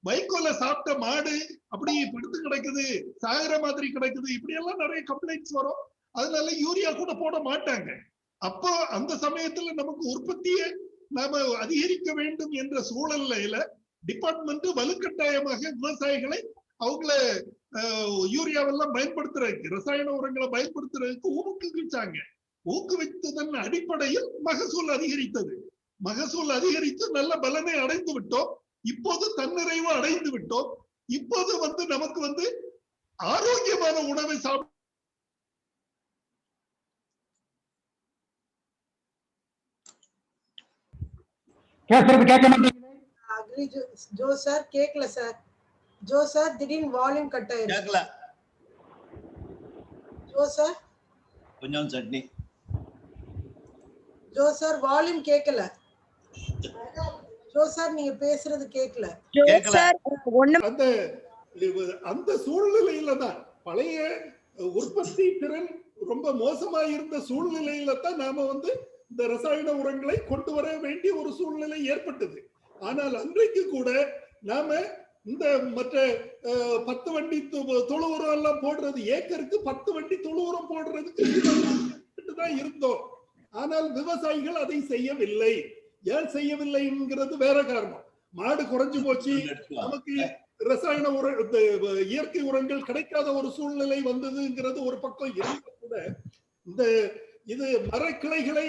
வைக்கோல சாப்பிட்ட மாடு அப்படி படுத்து கிடக்குது, சாகிற மாதிரி கிடக்குது, இப்படி எல்லாம் நிறைய கம்ப்ளைண்ட்ஸ் வரும். அதனால யூரியா கூட போட மாட்டாங்க. அப்போ அந்த சமயத்துல நமக்கு உற்பத்தியை நாம அதிகரிக்க வேண்டும் என்ற சூழல்ல டிபார்ட்மெண்ட் வலுக்கட்டாயமாக விவசாயிகளை அவங்கள யூரியாவெல்லாம் பயன்படுத்துறதுக்கு, ரசாயன உரங்களை பயன்படுத்துறதுக்கு ஊக்குவிச்சாங்க. ஊக்குவித்ததன் அடிப்படையில் மகசூல் அதிகரித்தது. மகசூல் அதிகரித்து நல்ல பலனை அடைந்து விட்டோம். இப்போது தன்னிறைவு அடைந்து விட்டோம். இப்போது வந்து நமக்கு வந்து ஆரோக்கியமான உணவை ஜோ சார் கேக்கல சார். ஜோ சார் திடீர்னு வால்யூம் கட் ஆயிருக்கு. கேக்கல ஜோ சார், கொஞ்சம் சட்னி. ஜோ சார் வால்யூம் கேக்கல. ஜோ சார் நீங்க பேசுறது கேக்கல. அந்த சூழ்நிலையில தான் பழைய உற்பத்தி திறன் ரொம்ப மோசமா இருந்த சூழ்நிலையில தான் நாம வந்து இந்த ரசாயன உரங்களை கொண்டு வர வேண்டிய ஒரு சூழ்நிலை ஏற்பட்டது. ஆனால் அன்றைக்கு கூட நாம இந்த மற்ற 10 வண்டி தொழு உரம் எல்லாம் போடுறது, ஏக்கருக்கு 10 வண்டி தொழு உரம் போடுறதுக்கு தான் இருந்தோம். ஆனால் விவசாயிகள் அதை செய்யவில்லை. ஏன் செய்யவில்லைங்கிறது வேற காரணம். மாடு குறைஞ்சு போச்சு, நமக்கு ரசாயன உர இயற்கை உரங்கள் கிடைக்காத ஒரு சூழ்நிலை வந்ததுங்கிறது ஒரு பக்கம் இருந்தா கூட, இந்த இது மரக்கிளைகளை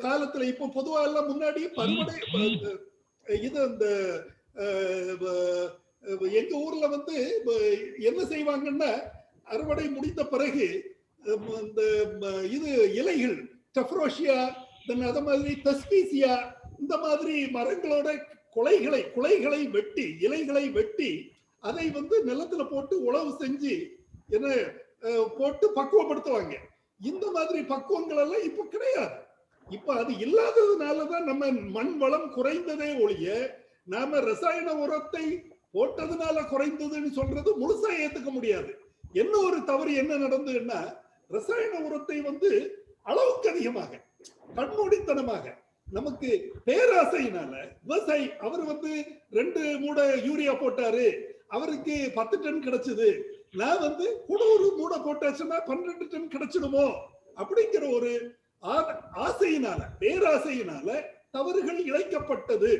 காலத்துல இப்ப பொதுவா எல்லாம் முன்னாடி பருவடை இது இந்த எங்க ஊர்ல வந்து என்ன செய்வாங்கன்னா, அறுவடை முடிந்த பிறகு இந்த இது இலைகள் டெஃப்ரோஷியா, அத மாதிரி தஸ்பீசியா, இந்த மாதிரி மரங்களோட குலைகளை வெட்டி, இலைகளை வெட்டி அதை வந்து நிலத்துல போட்டு உழவு செஞ்சு என்ன போட்டு பக்குவப்படுத்துவாங்க. இந்த மாதிரி பக்குவங்கள் எல்லாம் இப்ப கிடையாது. இப்ப அது இல்லாததுனாலதான் நம்ம மண் வளம் குறைந்ததே ஒழிய நாம ரசாயன உரத்தை போட்டதுனால குறைந்ததுன்னு சொல்றது முழுசா ஏத்துக்க முடியாது. என்ன ஒரு தவறு என்ன நடந்ததுன்னா, ரசாயன உரத்தை அளவுக்கு அதிகமாக கண்மூடித்தனமாக நமக்கு பேராசையினால விவசாயி அவர் 2 மூடை யூரியா போட்டாரு, அவருக்கு 10 டன் கிடைச்சது, நான் கூட ஒரு மூடை போட்டாச்சுன்னா 12 டன் கிடைச்சிடுமோ அப்படிங்கிற ஒரு ஆசையினால பேராசையினால தவறுகள் இழைக்கப்பட்டது.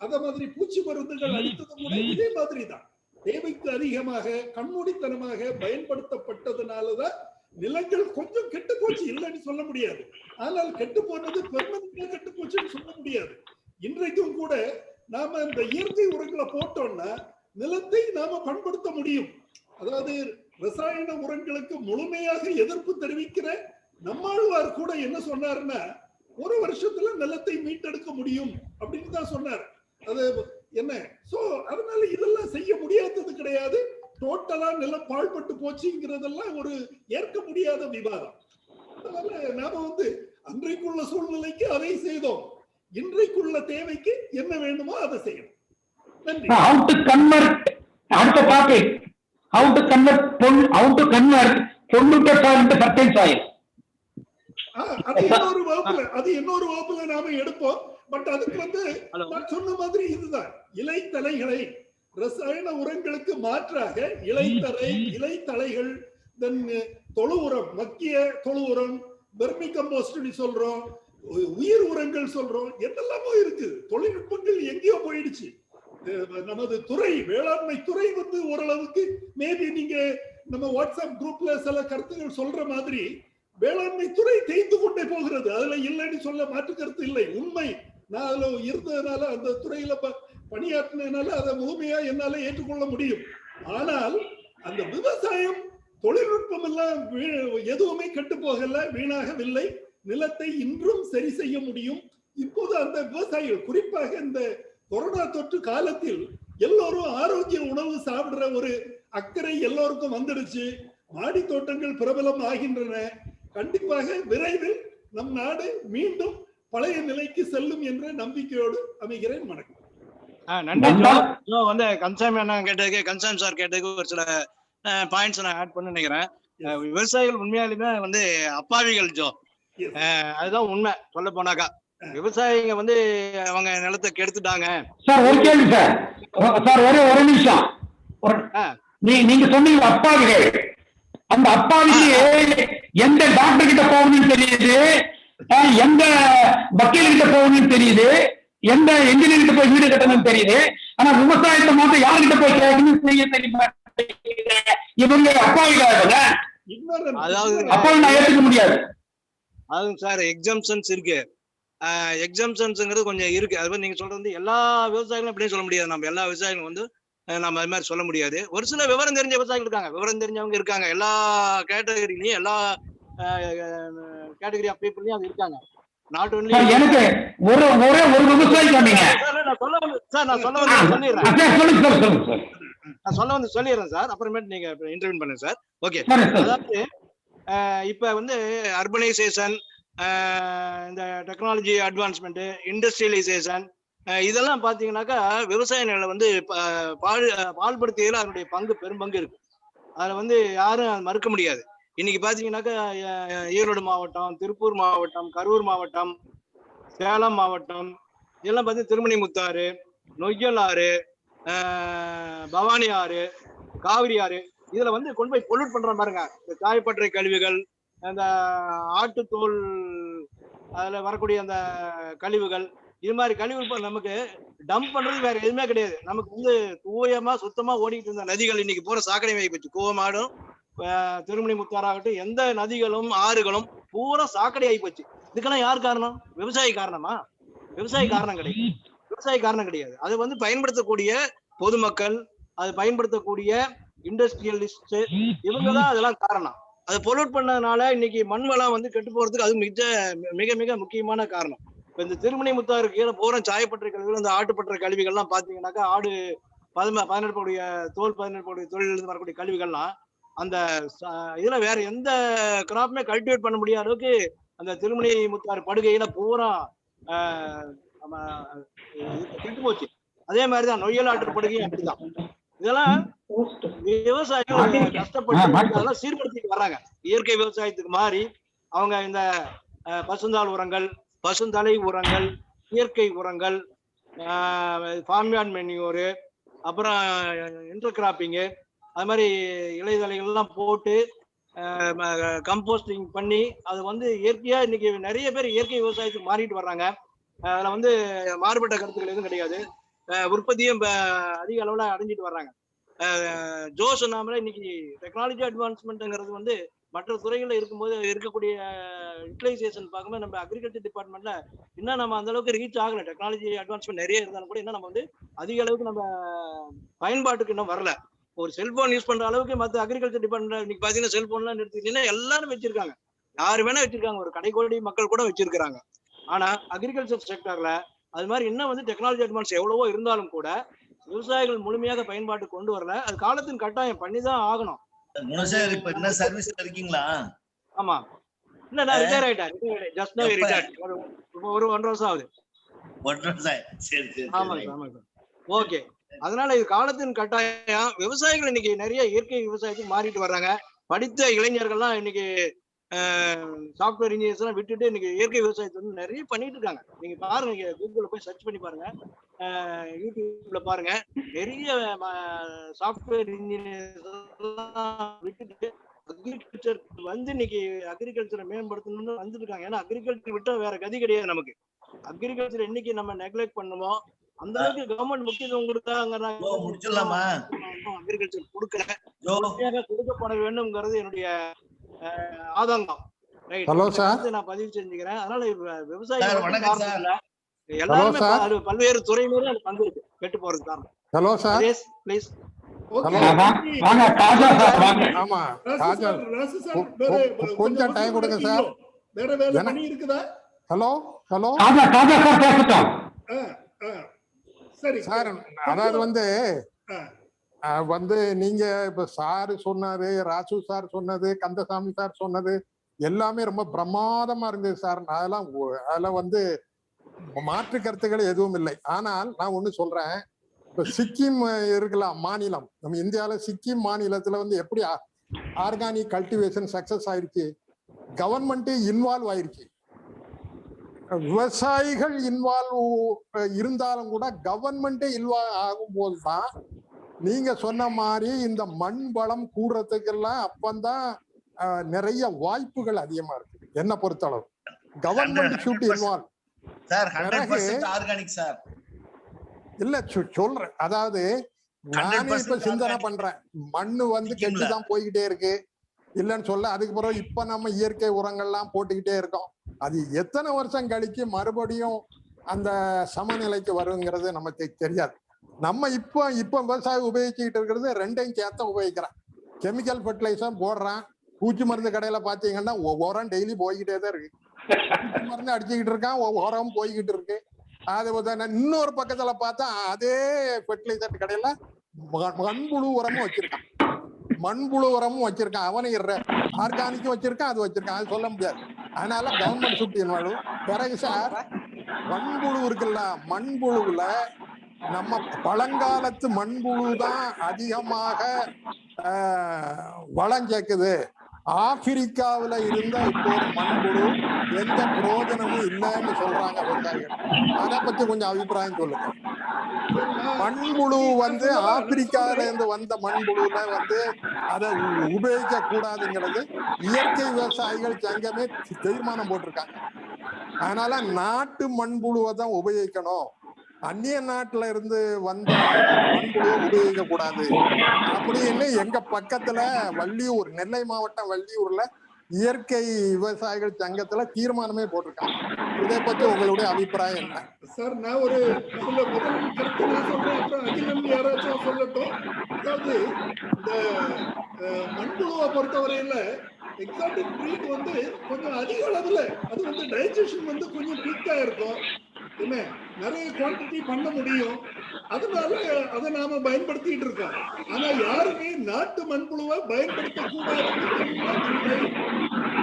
அத மாதிரி பூச்சி மருந்துகள் அடித்தது கூட இதே மாதிரிதான். தேவைக்கு அதிகமாக கண்மூடித்தனமாக பயன்படுத்தப்பட்டதுனாலதான் நிலங்கள் கொஞ்சம் கெட்டு போச்சு, இல்லைன்னு சொல்ல முடியாது. ஆனால் கெட்டு போனது பெர்மனன்டா கெட்டு போச்சுன்னு சொல்ல முடியாது. இன்றைக்கும் கூட நாம இந்த இயற்கை உரங்களை போட்டோம்னா நிலத்தை நாம பண்படுத்த முடியும். அதாவது ரசாயன உரங்களுக்கு முழுமையாக எதிர்ப்பு தெரிவிக்கிற நம்மாழ்வார் கூட என்ன சொன்னாருன்னா, 1 வருஷத்துல நிலத்தை மீட்டெடுக்க முடியும் அப்படின்னு தான் சொன்னார். அது என்ன, சோ அதனால இதெல்லாம் செய்ய முடியாதது கிடையாது. டோட்டலா நிலம் பாழ்பட்டு போச்சுங்கிறதெல்லாம் ஒரு ஏற்க முடியாத விவாதம். அதனால நாம அன்றைக்குள்ள சூழ்நிலைக்கு அதை செய்தோம், இன்றைக்குள்ள தேவைக்கு என்ன வேண்டுமோ அதை செய்யணும். நன்றி. How to convert polluted soil into fertile soil. அது இன்னொரு வகுப்புல நாம எடுப்போம். பட் அதுக்கு நான் சொன்ன மாதிரி இதுதான், இலைத்தலைகளை ரசாயன உரங்களுக்கு மாற்றாக இலைத்தலைகள், தென் தொழு உரம், மக்கிய தொழு உரம், வெர்மி கம்போஸ்ட் சொல்றோம், உயிர் உரங்கள் சொல்றோம், என்னெல்லாமோ இருக்கு. தொழில்நுட்பங்கள் எங்கேயோ போயிடுச்சு. நமது துறை, வேளாண்மை துறை ஓரளவுக்கு மேபி நீங்க நம்ம வாட்ஸ்அப் குரூப்ல சில கருத்துக்கள் சொல்ற மாதிரி வேளாண்மை துறை தேய்ந்து கொண்டே போகிறது. அதுல இல்லைன்னு சொல்ல மாற்று கருத்து இல்லை, உண்மை. நான் அதுல இருந்ததுனால, அந்த துறையில பணியாற்றினால அதை முழுமையா என்னால ஏற்றுக்கொள்ள முடியும். ஆனால் அந்த விவசாயம் தொழில்நுட்பம் எல்லாம் எதுவுமே கெட்டு போகல, வீணாகவில்லை. நிலத்தை இன்றும் சரி செய்ய முடியும். இப்போது அந்த விவசாயிகள், குறிப்பாக இந்த கொரோனா தொற்று காலத்தில் எல்லோரும் ஆரோக்கிய உணவு சாப்பிடுற ஒரு அக்கறை எல்லோருக்கும் வந்துடுச்சு. மாடி தோட்டங்கள் பிரபலம் ஆகின்றன. கண்டிப்பாக விரைவில் நம் நாடு மீண்டும் பழைய நிலைக்கு செல்லும் என்ற நம்பிக்கையோடு அமைகிறேன். வணக்கம். நன்றி. கன்சாமி அண்ணா கேட்டதுக்கு, கன்சாமி சார் கேட்டதுக்கு ஒரு சில பாயிண்ட்ஸ் நான் ஆட் பண்ண நினைக்கிறேன். விவசாயிகள் உண்மையாலுமே அப்பாவிகள் ஜோ, அதுதான் உண்மை. சொல்ல போனாக்கா விவசாயிங்க அவங்க நிலத்தை கெடுத்துட்டாங்க. சார் ஒரு கேள்வி சார், ஒரு நிமிஷம். நீங்க சொன்னீங்க அப்பாவிகள், அந்த அப்பாவிக்கு எந்த டாக்டர் கிட்ட போகணும்னு தெரியுது, எந்த வக்கீல் கிட்ட போகணும்னு தெரியுது, எந்த என்ஜினியர் கிட்ட போய் வீடு கட்டணும்னு தெரியுது. ஆனா விவசாயத்தை மாத்த யாருக்கிட்ட போய் கேட்கணும் செய்ய தெரியுமா? இவங்க அப்பாவிகள். அதாவது அப்பாவி நான் ஏற்றுக்க முடியாது. அதுவும் சார் எக்ஸம்ஷன்ஸ் இருக்கு. எக்ஸம்ஷன்ஸ்ங்கிறது கொஞ்சம் இருக்கு. அது நீங்க சொல்றது எல்லா விவசாயிகளும் அப்படின்னு சொல்ல முடியாது. நம்ம எல்லா விவசாயிகளும் நம்ம அது மாதிரி சொல்ல முடியாது. ஒரு சில விவரம் தெரிஞ்ச விவசாயிகள் இருக்காங்க, விவரம் தெரிஞ்சவங்க இருக்காங்க. எல்லா கேட்டகரிலையும், எல்லா கேட்டகரி ஆஃப் பீப்புள்லயும் அது இருக்காங்க. நாட் ஒன்லி எனக்கு ஒரே ஒரு விவசாயி சொன்னீங்க சார். நான் சொல்லிடுறேன் சார், அப்புறமேட்டு நீங்க இன்டர்வியூ பண்ணுங்க சார். ஓகே. அதாவது இப்ப அர்பனைசேஷன், இந்த டெக்னாலஜி அட்வான்ஸ்மெண்ட், இண்டஸ்ட்ரியலைசேஷன், இதெல்லாம் பாத்தீங்கன்னாக்கா விவசாய நிலை பால்படுத்தியதுல அதனுடைய பங்கு பெரும்பங்கு இருக்கு. அதுல யாரும் மறுக்க முடியாது. இன்னைக்கு பாத்தீங்கன்னாக்கா ஈரோடு மாவட்டம், திருப்பூர் மாவட்டம், கரூர் மாவட்டம், சேலம் மாவட்டம், இதெல்லாம் திருமணி முத்தாறு, நொய்யல் ஆறு, பவானி ஆறு, காவிரி ஆறு, இதுல கொண்டு போய் பொல்யூட் பண்ற பாருங்க. இந்த காய்பற்றை கழிவுகள், அந்த ஆட்டுத்தோல், அதுல வரக்கூடிய அந்த கழிவுகள், இது மாதிரி கழிவுகள் நமக்கு டம்ப் பண்றது வேற எதுவுமே கிடையாது. நமக்கு தூயமா சுத்தமா ஓடிட்டு இருந்த நதிகள் இன்னைக்கு போற சாக்கடை வாங்கி போச்சு. கோவமாடும், திருமணி முத்தாறாகட்டும், எந்த நதிகளும் ஆறுகளும் பூரா சாக்கடை ஆகி போச்சு. இதுக்கெல்லாம் யார் காரணம்? விவசாயி காரணமா? விவசாயி காரணம் கிடையாது. விவசாயி காரணம் கிடையாது. அது பயன்படுத்தக்கூடிய பொதுமக்கள், அது பயன்படுத்தக்கூடிய இண்டஸ்ட்ரியலிஸ்ட், இவங்கதான் அதெல்லாம் காரணம். அது பொல்யூட் பண்ணதுனால இன்னைக்கு மண் வளம் கெட்டு போறதுக்கு அது மிக மிக முக்கியமான காரணம். இப்ப இந்த திருமணி முத்தாறு கீழே போற சாயப்பற்ற கழிவுகள், அந்த ஆட்டுப்பற்ற கழிவுகள்லாம் பாத்தீங்கன்னாக்கா ஆடு பதினெடுப்பக்கூடிய தோல், பதினெடுப்பக்கூடிய தொழிலிருந்து வரக்கூடிய கழிவுகள்லாம் அந்த இதுல வேற எந்த கிராப்புமே கல்டிவேட் பண்ண முடியாத அளவுக்கு அந்த திருமணி முத்தாறு படுகையில பூரா நம்ம கெட்டு போச்சு. அதே மாதிரிதான் நொய்யல் ஆற்று படுகையும் அப்படிதான். இதெல்லாம் விவசாயிகள் கஷ்டப்பட்டு சீர்படுத்திட்டு வர்றாங்க. இயற்கை விவசாயத்துக்கு மாறி அவங்க இந்த பசுந்தாள் உரங்கள், பசுந்தலை உரங்கள், இயற்கை உரங்கள், ஃபார்ம்யார்ட் மென்யூரு, அப்புறம் இன்டர் கிராப்பிங்கு, அது மாதிரி இலைதலைகள்லாம் போட்டு கம்போஸ்டிங் பண்ணி அது வந்து இயற்கையா இன்னைக்கு நிறைய பேர் இயற்கை விவசாயத்துக்கு மாறிட்டு வர்றாங்க. அதுல வந்து மாறுபட்ட கருத்துக்கள் எதுவும் கிடையாது. உற்பத்தியும் அதிக அளவுல அடைஞ்சிட்டு வர்றாங்க. ஜோ சொன்னாமல இன்னைக்கு டெக்னாலஜி அட்வான்ஸ்மெண்ட்ங்கிறது வந்து மற்ற துறைகள்ல இருக்கும்போது இருக்கக்கூடிய யூட்டிலைசேஷன் பார்க்கும்போது நம்ம அக்ரிகல்ச்சர் டிபார்ட்மெண்ட்ல இன்னும் நம்ம அந்த அளவுக்கு ரீச் ஆகல. டெக்னாலஜி அட்வான்ஸ்மெண்ட் நிறைய இருந்தாலும் கூட இன்னும் நம்ம வந்து அதிக அளவுக்கு நம்ம பயன்பாட்டுக்கு இன்னும் வரல. ஒரு செல்போன் யூஸ் பண்ற அளவுக்கு மற்ற அக்ரிகல்ச்சர் டிபார்ட்மெண்ட் இன்னைக்கு பாத்தீங்கன்னா செல்போன்லாம் எடுத்துக்கிட்டீங்கன்னா எல்லாரும் வச்சிருக்காங்க. யாரு வேணா வச்சிருக்காங்க. ஒரு கடைக்கோடி மக்கள் கூட வச்சிருக்கிறாங்க. ஆனா அக்ரிகல்ச்சர் செக்டர்ல அது மாதிரி இன்னும் வந்து டெக்னாலஜி அட்வான்ஸ் எவ்வளவோ இருந்தாலும் கூட விவசாயிகள் முழுமையாக பயன்பாட்டு கொண்டு வரல. அது காலத்தின் கட்டாயம் பண்ணிதான் ஆகணும். இப்ப என்ன சர்வீஸ்ல இருக்கீங்களா? ஆமா, இல்ல நான் ரிட்டையர் ஆயிட்டேன். ஜஸ்ட் நவ ரிட்டையர்ட். ஒரு 1 வருஷம் ஆகுது. 1 வருஷம். சரி சரி. ஆமாங்க. ஓகே. அதனால இது காலத்தின் கட்டாயம். விவசாயிகள் இன்னைக்கு நிறைய இயற்கை விவசாயத்துக்கு மாறிட்டு வர்றாங்க. படித்த இளைஞர்கள்லாம் இன்னைக்கு சாஃப்ட்வேர் இன்ஜினியர்ஸ் எல்லாம் விட்டுட்டு இன்னைக்கு இயற்கை விவசாயத்தை வந்து நிறைய பண்ணிட்டு இருக்காங்க. நீங்க பாருங்க, நீங்க கூகுள்ல போய் சர்ச் பண்ணி பாருங்க, யூடியூப்ல பாருங்க, நிறைய சாஃப்ட்வேர் இன்ஜினியர்ஸ் விட்டுட்டு அக்ரிகல்ச்சர் வந்து இன்னைக்கு அக்ரிகல்ச்சரை மேம்படுத்தணும்னு வந்துட்டு இருக்காங்க. ஏன்னா அக்ரிகல்ச்சர் விட்டா வேற கதி கிடையாது நமக்கு. அக்ரிகல்ச்சர் என்னைக்கு நம்ம நெக்லெக்ட் பண்ணுமோ அந்த அளவுக்கு கவர்மெண்ட் முக்கியத்துவம் கொடுத்தாங்க. அக்ரிகல்ச்சர் கொடுக்கப்பட வேண்டும்ங்கிறது என்னுடைய ஆதங்கம். ஹலோ சார், நான் பதிவு செஞ்சுக்கிறேன். அதனால விவசாயிகள் எல்லாருமே பல்வேறு துறையினரும் அது பங்கு இருக்கு கெட்டு போறது காரணம். Hello sir, please. ஆமா கொஞ்சம் டைம் கொடுங்க சார். வேற வேற பணி இருக்குதா? ஹலோ ஹலோ சரி சார், அதாவது வந்து நீங்க இப்ப சாரு சொன்னாரு, ராசு சார் சொன்னது, கந்தசாமி சார் சொன்னது எல்லாமே ரொம்ப பிரமாதமா இருந்தது சார். அதெல்லாம் வந்து மாற்று கருத்துக்கள் எதுவும் இல்லை. ஆனால் நான் ஒண்ணு சொல்றேன். இப்ப சிக்கிம் இருக்கலாம் மாநிலம், நம்ம இந்தியாவில சிக்கிம் மாநிலத்துல வந்து எப்படி ஆர்கானிக் கல்டிவேஷன் சக்சஸ் ஆயிருச்சு, கவர்மெண்ட் இன்வால்வ் ஆயிருச்சு. விவசாயிகள் இன்வால்வ் இருந்தாலும் கூட கவர்மெண்டே இன்வால்வ் ஆகும் போதுதான் நீங்க சொன்ன மாதிரி இந்த மண் வளம் கூடுறதுக்கெல்லாம் அப்பந்தான் நிறைய வாய்ப்புகள் அதிகமா இருக்கு. என்ன பொறுத்தளவு கவர்மெண்ட் ஷுட் இன்வால்வ். இல்ல சொல்றேன், அதாவது நானே இப்ப சிந்தனை பண்றேன், மண்ணு வந்து கெட்டுதான் போய்கிட்டே இருக்கு இல்லன்னு சொல்ல. அதுக்கு பிறகு இப்ப நம்ம இயற்கை உரங்கள்லாம் போட்டுக்கிட்டே இருக்கோம். அது எத்தனை வருஷம் கழிச்சு மறுபடியும் அந்த சமநிலைக்கு வருங்கிறது நமக்கு தெரியாது. நம்ம இப்ப விவசாயம் உபயோகிச்சுக்கிட்டு இருக்கிறது ரெண்டையும் சேர்த்த உபயோகிக்கிறான். கெமிக்கல் ஃபர்டிலைசர் போடுறான், பூச்சி மருந்து கடையில பாத்தீங்கன்னா உரம் டெய்லி போய்கிட்டே தான் இருக்கு. பூச்சி மருந்து அடிச்சுக்கிட்டு இருக்கான், உரம் போய்கிட்டு இருக்கு. அது இன்னொரு பக்கத்துல பார்த்தா அதே ஃபர்டிலைசர் கடையில மண்புழு உரமும் வச்சிருக்கான், மண்புழு உரமும் வச்சிருக்கான். அவனு ஆர்கானிக்கும் வச்சிருக்கான், அது வச்சிருக்கான். அது சொல்ல முடியாது. அதனால கவர்மெண்ட் சுட்டி என்னும் பிறகு சார் மண்புழு இருக்குல்ல, மண்புழுவுல நம்ம பழங்காலத்து மண்புழு தான் அதிகமாக வளம் சேர்க்குது. ஆப்பிரிக்காவில இருந்த இப்போ ஒரு மண்புழு எந்த பிரயோஜனமும் இல்லைன்னு சொல்றாங்க விவசாயிகள். அதை பத்தி கொஞ்சம் அபிப்பிராயம் சொல்லுங்க. மண்புழு வந்து ஆப்பிரிக்காவில இருந்து வந்த மண்புழுல வந்து அதை உபயோகிக்க கூடாதுங்கிறது இயற்கை விவசாயிகள் சங்கமே தீர்மானம் போட்டிருக்காங்க. அதனால நாட்டு மண்புழுவை தான் உபயோகிக்கணும், அந்நிய நாட்டுல இருந்து வந்த மண்புழுவை உபயோகிக்க கூடாது அப்படின்னு எங்க பக்கத்துல வள்ளியூர், நெல்லை மாவட்டம் வள்ளியூர்ல இயற்கை விவசாயிகள் சங்கத்துல தீர்மானமே போட்டிருக்காங்க. இதை பத்தி உங்களுடைய அபிப்பிராயம் என்ன சார்? நான் ஒரு முதல் கருத்து நான் சொல்றேன், அப்புறம் அகிலம் யாராச்சும் சொல்லட்டும். அதாவது இந்த மண்புழுவை பொறுத்தவரையில எக்ஸாட்டிக் பிரீட் வந்து கொஞ்சம் அதிக அளவுல அது வந்து டைஜஷன் வந்து கொஞ்சம் குயிக்கா இருக்கும், என்ன நிறைய குவான்டிட்டி பண்ண முடியும். அதனால அதை நாம பயன்படுத்திட்டு இருக்கோம். ஆனா யாருமே நாட்டு மண்புழுவை பயன்படுத்த கூடாதுன்னு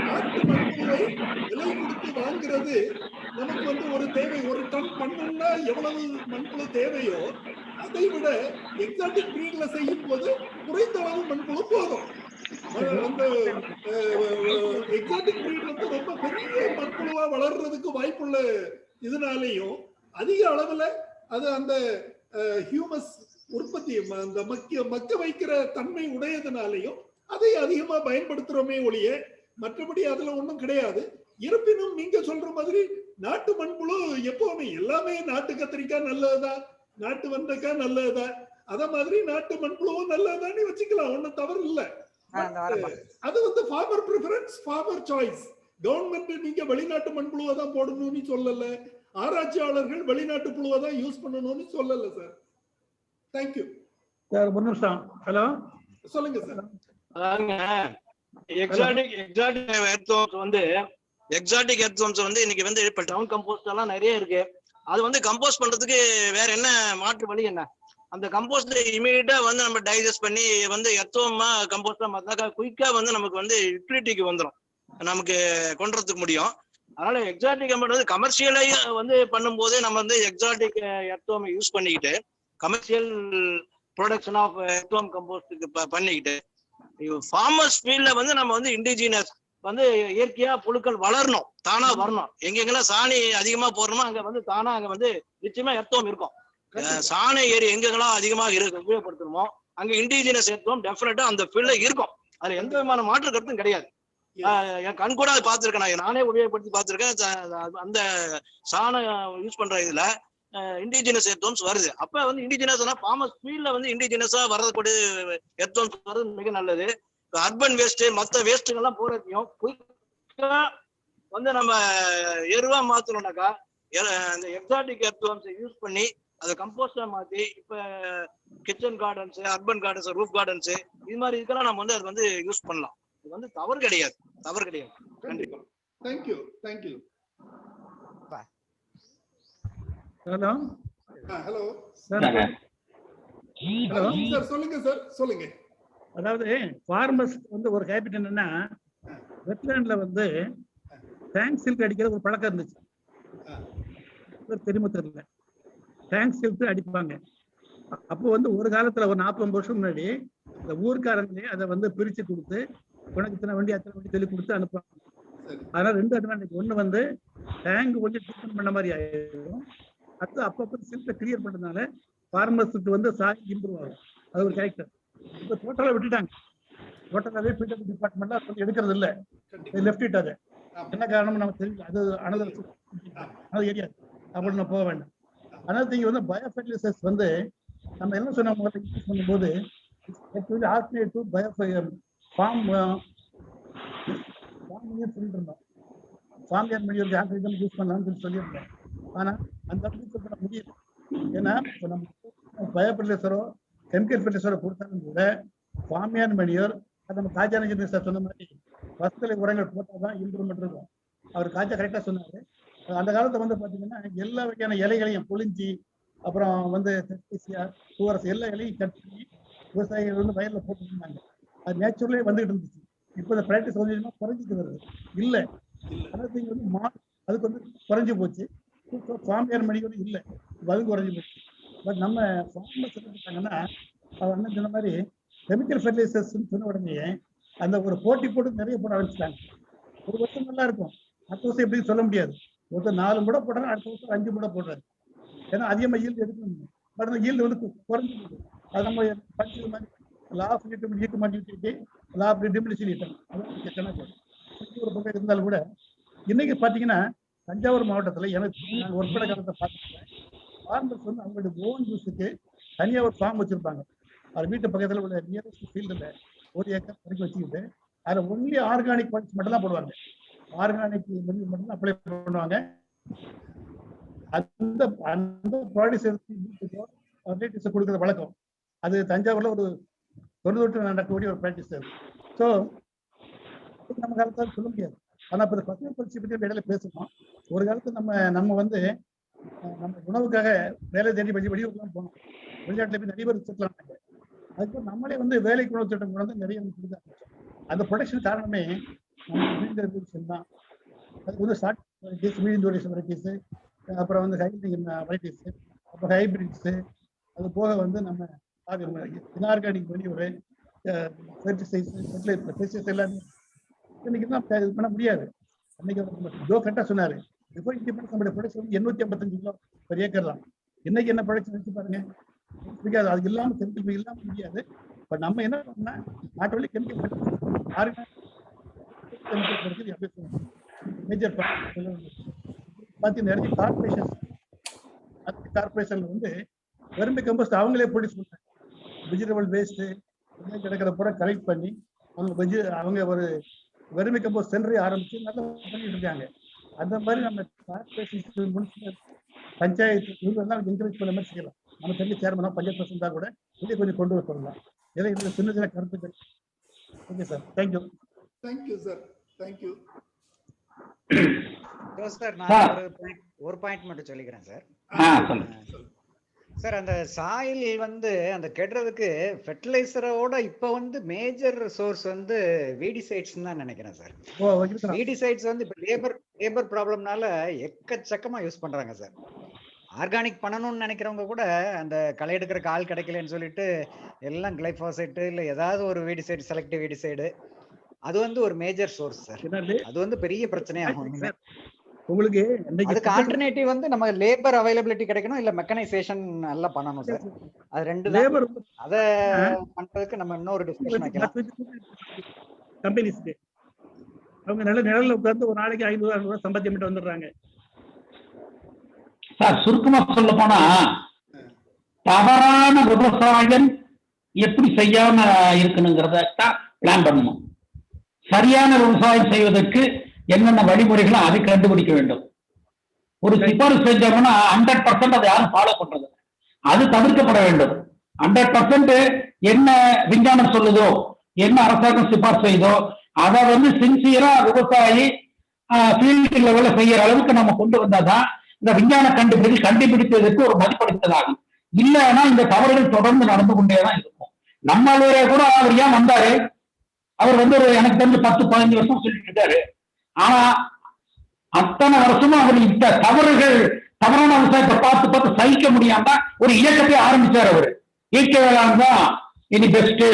நாட்டு மண்புழுவை விலை கொடுத்து வாங்குறது நமக்கு வந்து ஒரு தேவை. ஒரு டன் மண்ணுன்னா எவ்வளவு மண்புழு தேவையோ அதை விட எக்ஸாட்டிக் பிரீட்ல செய்யும் போது குறைந்த அளவு மண்புழு போதும். அந்த எக்ஸாட்டிக் பிரீட் வந்து ரொம்ப பெரிய மண்புழுவா வளர்றதுக்கு வாய்ப்புள்ள இதனாலேயும் அதிக அளவுல அது அந்த ஹியூமஸ் உற்பத்தி அந்த மக்க வைக்கிற தன்மை உடையதுனாலையும் அதை அதிகமா பயன்படுத்துறோமே ஒழிய மற்றபடி அதுல ஒண்ணும் கிடையாது. இருப்பினும் நீங்க சொல்ற மாதிரி நாட்டு மண்புழு எப்பவுமே எல்லாமே நாட்டு கத்திரிக்காய் நல்லதுதான், நாட்டு வெண்டைக்காய் நல்லதுதான், அத மாதிரி நாட்டு மண்புழுவும் நல்லதுதான் வச்சுக்கலாம், ஒண்ணும் தவறு இல்லை. அது வந்து farmer preference, farmer choice. Government நீங்க வெளிநாட்டு மண்புழுவை தான் போடணும்னு சொல்லல, ஆராய்ச்சியாளர்கள் வெளிநாட்டு புழுவை தான் யூஸ் பண்ணணும்னு சொல்லல சார். Thank you sir. ஒரு நிமிஷம். ஹலோ, சொல்லுங்க சார். எக்ஸாட்டிக் எர்த்வார்ம்ஸ் வந்து இன்னைக்கு வந்து இப்ப டவுன் கம்போஸ்ட் எல்லாம் நிறைய இருக்கு. அது வந்து கம்போஸ்ட் பண்றதுக்கு வேற என்ன மாற்று வழி என்ன? அந்த கம்போஸ்ட் இமீடியட்டா வந்து நம்ம டைஜஸ்ட் பண்ணி வந்து எர்த்வார்மா கம்போஸ்டா மாத்தாக்கா குயிக்கா வந்து நமக்கு வந்து யூட்டிலிட்டிக்கு வந்துடும், நமக்கு கொண்டுறதுக்கு முடியும். அதனால எக்ஸாட்டிக் கம்போஸ்ட் வந்து கமர்ஷியலா வந்து பண்ணும்போது நம்ம வந்து எக்ஸாட்டிக் எர்த்வார்மை யூஸ் பண்ணிக்கிட்டு கமர்ஷியல் ப்ரொடக்ஷன் ஆஃப் எர்த்வார்ம் கம்போஸ்டுக்கு பண்ணிக்கிட்டு ஃபார்மர்ஸ் ஃபீல்ட்ல வந்து நம்ம வந்து இண்டிஜினஸ் வந்து இயற்கையா புழுக்கள் வளரணும், தானா வரணும். எங்கெங்கெல்லாம் சாணி அதிகமா போடுறோமோ அங்க வந்து தானா அங்க வந்து நிச்சயமா எர்த்வார்ம் இருக்கும். சாணை ஏரி எங்கெங்கெல்லாம் அதிகமா உபயோகப்படுத்தணுமோ அங்க இண்டிஜினஸ் எர்த்வார்ம் டெஃபினட்டா அந்த ஃபீல்ட்ல இருக்கும். அதுல எந்த விதமான மாற்று கருத்தும் கிடையாது. என் கண் கூட அதை பார்த்திருக்கேன், நானே உபயோகப்படுத்தி பார்த்திருக்கேன். அந்த சாணம் யூஸ் பண்ற இதுல இண்டிஜினஸ் எர்த்வார்ம்ஸ் வருது. அப்ப வந்து இண்டிஜினஸ் ஃபார்மர்ஸ் ஃபீல்ட்ல வந்து இண்டிஜினஸா வரக்கூடிய எர்த்வார்ம்ஸ் வர்றது மிக நல்லது. அர்பன் வேஸ்ட் மற்ற வேஸ்ட்டுகள்லாம் போறதையும் வந்து நம்ம எருவா மாத்தணும்னாக்கா அந்த எக்ஸாட்டிக் எர்த்வார்ம்ஸை யூஸ் பண்ணி அதை கம்போஸ்டா மாத்தி இப்ப kitchen gardens, urban gardens, roof gardens இது மாதிரி இதுக்கெல்லாம் நம்ம வந்து அது வந்து யூஸ் பண்ணலாம். இது வந்து தவறு கிடையாது. கண்டிப்பா. Thank you. Hello hello hello sir, சொல்லுங்க சார், சொல்லுங்க. அதாவது ஃபார்மர்ஸ் வந்து ஒரு ஹேபிட் என்னன்னா, வெட்லேண்ட்ல வந்து டேங்க் சில்க் அடிக்கிற ஒரு பழக்கம் இருந்துச்சு. தெரியுமா தெரியல, டேங்க் சில்க் அடிப்பாங்க. அப்போ வந்து ஒரு காலத்துல ஒரு 40 வருஷம் முன்னாடி இந்த ஊர்க்காரங்களே அதை வந்து பிரிச்சு கொடுத்து உனக்கு இத்தனை வண்டி அத்தனை வண்டி சொல்லி கொடுத்து அனுப்புவாங்க. அதனால 2 அட்வான்டேஜ். ஒண்ணு வந்து டேங்க் கொஞ்சம் ட்ரீட்மெண்ட் பண்ண மாதிரி ஆயிடும், அடுத்து அப்பப்போ சில்கை கிளியர் பண்றதுனால ஃபார்மர்ஸுக்கு வந்து சாய் இம்ப்ரூவ் ஆகும். அது ஒரு கேரக்டர். இப்போ டோட்டலா விட்டுட்டாங்க, டோட்டலாவே பிடபிள்யூ டிபார்ட்மெண்ட்ல கொஞ்சம் எடுக்கிறது இல்லை, லெஃப்ட் இட். அது என்ன காரணம் நமக்கு தெரியல, அது அனதர் ஏரியா, அப்படின்னு போக வேண்டாம். அதனால நீங்க வந்து பயோஃபெர்டிலைசர்ஸ் வந்து நம்ம என்ன சொன்ன யூஸ் பண்ணும்போது ஆல்டர்னேட்டிவ் ஃபார்ம் சொல்லிட்டு இருந்தோம், ஃபார்மியர் மணியூர் ஆல்டர்னேட்டிவ் யூஸ் பண்ணலாம்னு சொல்லியிருந்தோம். ஆனா அந்த யூஸ் பண்ண முடியல. ஏன்னா இப்போ நம்ம பயோஃபெர்டிலைசரோ கெமிக்கல் ஃபெர்டிலைசரோ கொடுத்தாலும் கூட ஃபார்மியர் மணியூர் அது நம்ம காஜானஜி சார் சொன்ன மாதிரி வசதிகளை உரங்கள் போட்டால் தான் இம்ப்ரூவ்மெண்ட் இருக்கும். அவர் காஜா கரெக்டாக சொன்னாரு. அந்த காலத்துல வந்து பாத்தீங்கன்னா எல்லா வகையான இலைகளையும் பொழிஞ்சி அப்புறம் வந்து எல்லா இலையும் கட் பண்ணி விவசாயிகள் வந்து வயல்ல போட்டு இருந்தாங்க. அது நேச்சுரலே வந்துகிட்டு இருந்துச்சு. இப்போ இந்த பிராக்டிஸ் கொஞ்சமா குறைஞ்சிட்டு வருது. இல்லை அதாவது வந்து அதுக்கு வந்து குறைஞ்சி போச்சு. ஃபார்மியர் மணிகளும் இல்லை, அதுவும் குறைஞ்சி போச்சு. பட் நம்ம ஃபார்மர்ஸ் என்ன பண்ணாங்கன்னா, அவர் அண்ணன் சொன்ன மாதிரி கெமிக்கல் ஃபெர்டிலைசர்ஸ் சொன்ன உடனே அந்த ஒரு போட்டி போட்டு நிறைய போட ஆரம்பிச்சிட்டாங்க. ஒரு வருஷம் நல்லா இருக்கும், அடுத்த வருஷம் எப்படின்னு சொல்ல முடியாது. ஒருத்தர் 4 முறை போடுறாங்க, அடுத்த வருஷம் 5 முறை போடுறாரு. ஏன்னா அதிகமா ஈல்டு எடுக்கணும். பட் அந்த ஈல்டு வந்து குறைஞ்சி போகுது. அது நம்ம படிச்சது மாதிரி law of utility, law of diminution ஒரு பக்கம் இருந்தாலும் கூட இன்னைக்கு பாத்தீங்கன்னா தஞ்சாவூர் மாவட்டத்துல எனக்கு நாங்கள் ஒர்க் பண்ண காலத்தை பார்த்துருக்கேன். ஃபார்மர்ஸ் வந்து அவங்களுடைய ஓன் யூஸுக்கு தனியாக ஒரு ஃபார்ம் வச்சிருப்பாங்க. அது வீட்டு பக்கத்துல உள்ள நியரஸ்ட் ஃபீல்டுல 1 ஏக்கர் வரைக்கும் வச்சுக்கிட்டு அதில் ஒன்லி ஆர்கானிக் ப்ராடக்ட்ஸ் மட்டும் தான் போடுவாங்க. ஆர்கானிக் மட்டும் அப்ளை பண்ணுவாங்க. அந்த அந்த ப்ராடக்ட்ஸ் எடுத்து கொடுக்குற வழக்கம் அது தஞ்சாவூர்ல ஒரு 90 நடக்கக்கூடிய ஒரு ப்ராக்டிஸ் அது. ஸோ நம்ம காலத்தால் சொல்ல முடியாது. ஆனா இப்போ பசுமை புரட்சி பற்றி இடையில பேசணும். ஒரு காலத்துல நம்ம வந்து நம்ம உணவுக்காக வேலை தேடி வெளியூருக்குலாம் போனோம். வெளிநாட்டுல போய் நிறைய பேர் செட்டில். அதுக்கு நம்மளே வந்து வேலைக்கு உணவு திட்டம் கொண்டு வந்து நிறைய கொடுக்க ஆரம்பிச்சோம். அந்த ப்ரொடக்ஷன் காரணமே நம்ம தான். அதுக்கு வந்து short varieties, medium duration varieties, அப்புறம் வந்து வெரைட்டிஸ், அப்புறம் ஹைபிரிட்ஸ், அது போக வந்து நம்ம இன்ஆர்கானிக் பண்ணி ஒரு பெஸ்டிசைட்ஸ் எல்லாமே இன்னைக்கு தான் இது பண்ண முடியாது. அன்னைக்கு ஜோ கரெக்டாக சொன்னாரு, பிஃபோர் இண்டிபெண்டன்ஸ் நம்மளுடைய ப்ரொடக்ஷன் வந்து 855 கிலோ ஒரு ஏக்கர் தான். இன்னைக்கு என்ன ப்ரொடக்ஷன் வச்சு பாருங்க, முடியாது. அது இல்லாமல் கெமிக்கல் இல்லாமல் முடியாது. பட் நம்ம என்ன பண்ணோம்னா நாட் ஒன்லி கெமிக்கல் மேஜர் பார்த்தீங்கன்னா நிறைய கார்பரேஷன்ல வந்து வெறுமை கம்போஸ்ட் அவங்களே ப்ரொடியூஸ் பண்றாங்க. வெஜிடபிள் வேஸ்ட் கிடக்கிற பூரா கலெக்ட் பண்ணி அவங்க ஒரு வெறுமை கம்போஸ்ட் சென்டரை ஆரம்பிச்சு நல்லா பண்ணிட்டு இருக்காங்க. அந்த மாதிரி நம்ம கார்பரேஷன், முனிசிபல், பஞ்சாயத்து இவங்கெல்லாம் என்கரேஜ் பண்ண மாதிரி செய்யலாம். நம்ம தெரிஞ்ச சேர்மனா பஞ்சாயத்து தான் கூட இதை கொஞ்சம் கொண்டு வர சொல்லலாம். இதெல்லாம் இந்த சின்ன சின்ன கருத்துக்கள். Okay sir, thank you. Thank you sir, thank you. Sir நான் ஒரு பாயிண்ட் மட்டும் சொல்லிக்கிறேன் சார். சார் அந்த சாயில் வந்து அந்த கெடுறதுக்கு ஃபெர்டிலைசரோட இப்ப வந்து மேஜர் சோர்ஸ் வந்து வீடிசைட்ஸ் தான் நினைக்கிறேன் சார். வீடிசைட்ஸ் வந்து இப்ப லேபர் ப்ராப்ளம்னால எக்கச்சக்கமா யூஸ் பண்றாங்க சார். ஆர்கானிக் பண்ணணும்னு நினைக்கிறவங்க கூட அந்த களை எடுக்கிறக்கு ஆள் கிடைக்கலன்னு சொல்லிட்டு எல்லாம் கிளைஃபாசைட் இல்ல ஏதாவது ஒரு வீடிசைடு, செலக்டிவ் வீடிசைடு, அது வந்து ஒரு மேஜர் சோர்ஸ் சார். அது வந்து பெரிய பிரச்சனையாகும். உங்களுக்கு அதுக்கு ஆல்டர்னேட்டிவ் வந்து நம்ம லேபர் அவைலபிலிட்டி கிடைக்கணும், இல்ல மெக்கனைசேஷன் எல்லாம் பண்ணணும் சார். அது ரெண்டு லேபர் அத பண்றதுக்கு நம்ம இன்னொரு டிஸ்கஷன் வைக்கலாம். கம்பெனிஸ்க்கு அவங்க நல்ல நிழல்ல உட்கார்ந்து ஒரு நாளைக்கு 500 ரூபாய் சம்பாத்தியம் பண்ணிட்டு வந்துடுறாங்க. சார் சுருக்கமா சொல்ல போனா, தவறான விவசாயம் எப்படி செய்யாம இருக்கணுங்கிறத பிளான் பண்ணணும். சரியான விவசாயம் செய்வதற்கு என்னென்ன வழிமுறைகளும் அதை கண்டுபிடிக்க வேண்டும். ஒரு சிபாரிசு செஞ்சோம்னா 100% அதை யாரும் ஃபாலோ பண்றது, அது தவிர்க்கப்பட வேண்டும். 100% என்ன விஞ்ஞானம் சொல்லுதோ, என்ன அரசாங்கம் சிபாரிசு செய்தோ அதை வந்து சின்சியரா விவசாயி ஃபீல்டு லெவலில் செய்யற அளவுக்கு நம்ம கொண்டு வந்தாதான் இந்த விஞ்ஞான கண்டுபிடித்ததற்கு ஒரு மதிப்பளித்ததாகும். இல்லைன்னா இந்த தவறுகள் தொடர்ந்து நடந்து கொண்டேதான் இருக்கும். நம்மளே கூட அவர் ஏன் வந்தாரு, அவர் வந்து எனக்கு தெரிஞ்சு 10-15 வருஷம் சொல்லிட்டு இருக்காரு. ஆனா அத்தனை வருஷமும் அவர் இந்த தவறான விவசாயத்தை பார்த்து சகிக்க முடியாம ஒரு இயக்கத்தை ஆரம்பிச்சார். அவரு இயற்கை வேளாண் தான் இனி பெஸ்ட்,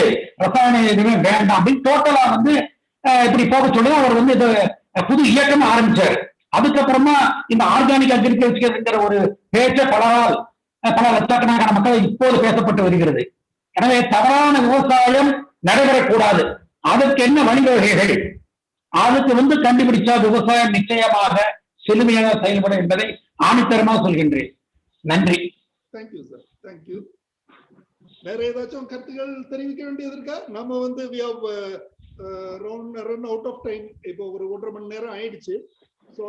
ரசாயன எதுவுமே வேண்டாம் அப்படின்னு டோட்டலா வந்து இப்படி போக சொல்லி அவர் வந்து இது புது இயக்கம் ஆரம்பிச்சாரு. அதுக்கப்புறமா இந்த ஆர்கானிக் அக்ரிகல்ச்சர்ங்கிற ஒரு பேச்ச பல லட்சக்கணக்கான மக்கள் இப்போது பேசப்பட்டு வருகிறது. எனவே தவறான விவசாயம் நடைபெறக்கூடாது. அதற்கு என்ன வழிவகைகள், அதுக்கு வந்து கண்டுபிடிச்சா விவசாயம் நிச்சயமாக செழுமையாக செயல்படும் என்பதை ஆணித்தரமாக சொல்கின்றேன். நன்றி. Thank you sir, thank you. வேற ஏதாச்சும் கருத்துக்கள் தெரிவிக்க வேண்டியது இருக்கா? நம்ம வந்து ரன் அவுட் ஆஃப் டைம். இப்போ ஒரு 1.5 மணி நேரம் ஆயிடுச்சு. ஸோ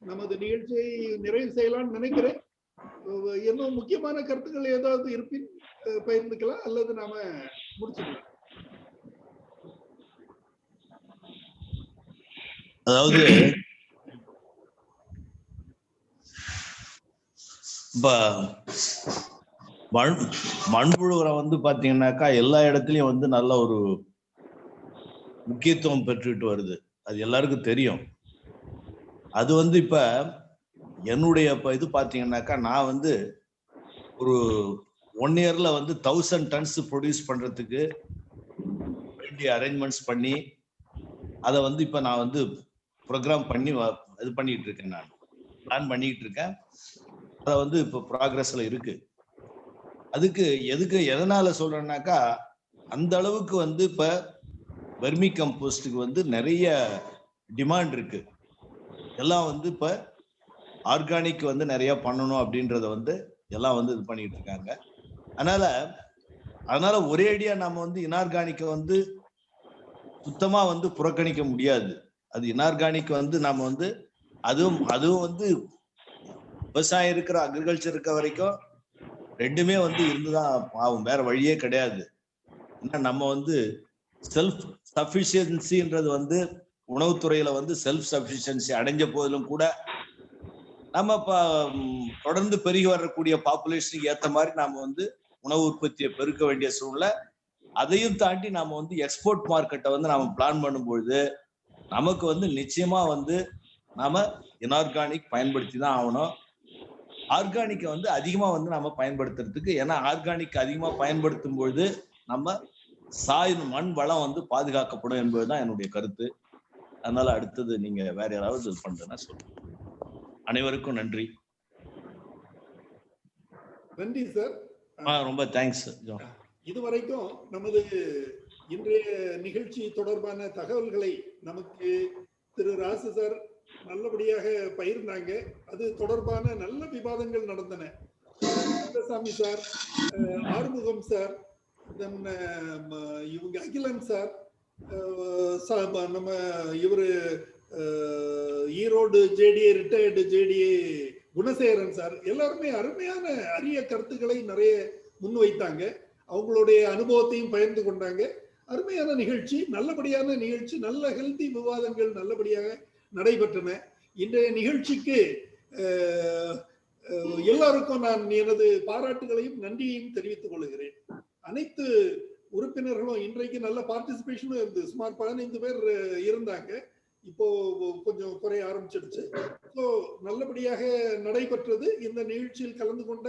நமது நிகழ்ச்சியை நிறைவு செய்யலாம்னு நினைக்கிறேன். இன்னும் முக்கியமான கருத்துக்கள் ஏதாவது இருப்பின் பகிர்ந்துக்கலாம், அல்லது நாம முடிச்சுக்கலாம். அதாவது இப்ப மண்புழு உரம் வந்து பாத்தீங்கன்னாக்கா எல்லா இடத்துலயும் வந்து நல்ல ஒரு முக்கியத்துவம் பெற்றுட்டு வருது. அது எல்லாருக்கும் தெரியும். அது வந்து இப்ப என்னுடைய இது பாத்தீங்கன்னாக்கா நான் வந்து ஒரு 1 இயர்ல வந்து 1000 tons ப்ரொடியூஸ் பண்றதுக்கு வேண்டிய அரேஞ்ச்மெண்ட்ஸ் பண்ணி அதை வந்து இப்ப நான் வந்து ப்ரோக்ராம் பண்ணி இது பண்ணிட்டு இருக்கேன். நான் பிளான் பண்ணிட்டு இருக்கேன். அதை வந்து இப்போ ப்ராக்ரஸ்ல இருக்கு. அதுக்கு எதனால சொல்றேன்னாக்கா, அந்த அளவுக்கு வந்து இப்ப வெர்மி கம்போஸ்டுக்கு வந்து நிறைய டிமாண்ட் இருக்கு. எல்லாம் வந்து இப்ப ஆர்கானிக் வந்து நிறைய பண்ணணும் அப்படின்றத வந்து எல்லாம் வந்து இது பண்ணிட்டு இருக்காங்க. அதனால ஒரே அடியா நாம வந்து இன்ஆர்கானிக்க வந்து சுத்தமா வந்து புறக்கணிக்க முடியாது. அது இன்ஆர்கானிக் வந்து நாம வந்து அதுவும் வந்து விவசாயம் இருக்கிற அக்ரிகல்ச்சர் இருக்க வரைக்கும் ரெண்டுமே வந்து இருந்துதான் ஆகும். வேற வழியே கிடையாது. ஏன்னா நம்ம வந்து செல்ஃப் சஃபிஷியன்சின்றது வந்து உணவுத்துறையில வந்து செல்ஃப் சஃபிஷியன்சி அடைஞ்ச போதிலும் கூட நம்ம தொடர்ந்து பெருகி வரக்கூடிய பாப்புலேஷனுக்கு ஏற்ற மாதிரி நாம வந்து உணவு உற்பத்தியை பெருக்க வேண்டிய சூழ்நிலை. அதையும் தாண்டி நாம வந்து எக்ஸ்போர்ட் மார்க்கெட்டை வந்து நாம பிளான் பண்ணும்பொழுது நமக்கு வந்து நிச்சயமா வந்து நாம இன்ஆர்கானிக் பயன்படுத்தி தான் ஆகணும். ஆர்கானிக்கை வந்து அதிகமா வந்து நாம பயன்படுத்துறதுக்கு, ஏன்னா ஆர்கானிக் அதிகமா பயன்படுத்தும் பொழுது நம்ம சாயில் மண் வளம் வந்து பாதுகாக்கப்படும் என்பதுதான் என்னுடைய கருத்து. அதனால அடுத்தது நீங்க வேற யாராவது பண்றேன்னா சொல்லுங்க. அனைவருக்கும் நன்றி. நன்றி சார். ரொம்ப தேங்க்ஸ். இதுவரைக்கும் நமது இன்றைய நிகழ்ச்சி தொடர்பான தகவல்களை நமக்கு திரு ராசு சார் நல்லபடியாக பகிர்ந்தாங்க. அது தொடர்பான நல்ல விவாதங்கள் நடந்தன. சாமி சார், ஆறுமுகம் சார், இவங்க அகிலன் சார், நம்ம இவரு Erode JDA retired JDA Gunasekaran sir எல்லாருமே அருமையான அரிய கருத்துக்களை நிறைய முன்வைத்தாங்க. அவங்களுடைய அனுபவத்தையும் பகிர்ந்து கொண்டாங்க. அருமையான நிகழ்ச்சி, நல்லபடியான நிகழ்ச்சி, நல்ல ஹெல்தி விவாதங்கள் நல்லபடியாக நடைபெற்றன. இன்றைய நிகழ்ச்சிக்கு எல்லாருக்கும் நான் எனது பாராட்டுகளையும் நன்றியையும் தெரிவித்துக் கொள்கிறேன். அனைத்து உறுப்பினர்களும் இன்றைக்கு நல்ல பார்ட்டிசிபேஷனும் இருந்து சுமார் 15 பேர் இருந்தாங்க. இப்போ கொஞ்சம் குறைய ஆரம்பிச்சிடுச்சு. ஸோ நல்லபடியாக நடைபெற்றது. இந்த நிகழ்ச்சியில் கலந்து கொண்ட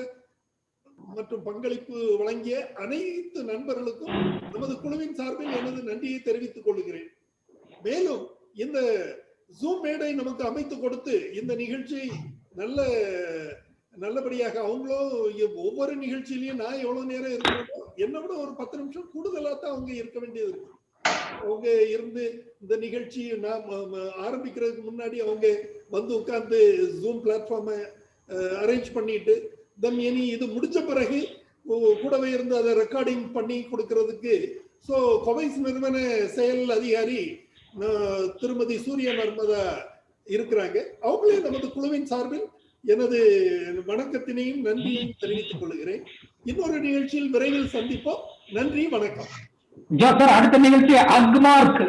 மற்றும் பங்களிப்பு வழங்கிய அனைத்து நண்பர்களுக்கும் நமது குழுவின் சார்பில் எனது நன்றியை தெரிவித்துக் கொள்கிறேன். மேலும் இந்த ஜூம் மேடை நமக்கு அமைத்து கொடுத்து இந்த நிகழ்ச்சியை நல்லபடியாக அவங்களும் ஒவ்வொரு நிகழ்ச்சியிலையும் நான் எவ்வளவு நேரம் இருக்கணும், என்னை விட ஒரு 10 நிமிஷம் கூடுதலா தான் அவங்க இருக்க வேண்டியது இருக்கு. அவங்க இருந்து இந்த நிகழ்ச்சி நான் ஆரம்பிக்கிறதுக்கு முன்னாடி அவங்க வந்து உட்கார்ந்து ஜூம் பிளாட்ஃபார்மை அரேஞ்ச் பண்ணிட்டு இனி இது முடிச்ச பிறகு கூடவே இருந்து அதை ரெக்கார்டிங் பண்ணி கொடுக்கறதுக்கு கொவைஸ் நிறுவன செயல் அதிகாரி திருமதி சூரிய நர்மதா இருக்கிறாங்க. அவங்களே நமது குழுவின் சார்பில் எனது வணக்கத்தினையும் நன்றியையும் தெரிவித்துக் கொள்கிறேன். இன்னொரு நிகழ்ச்சியில் விரைவில் சந்திப்போம். நன்றி, வணக்கம். அடுத்த நிகழ்ச்சி அக்மார்க்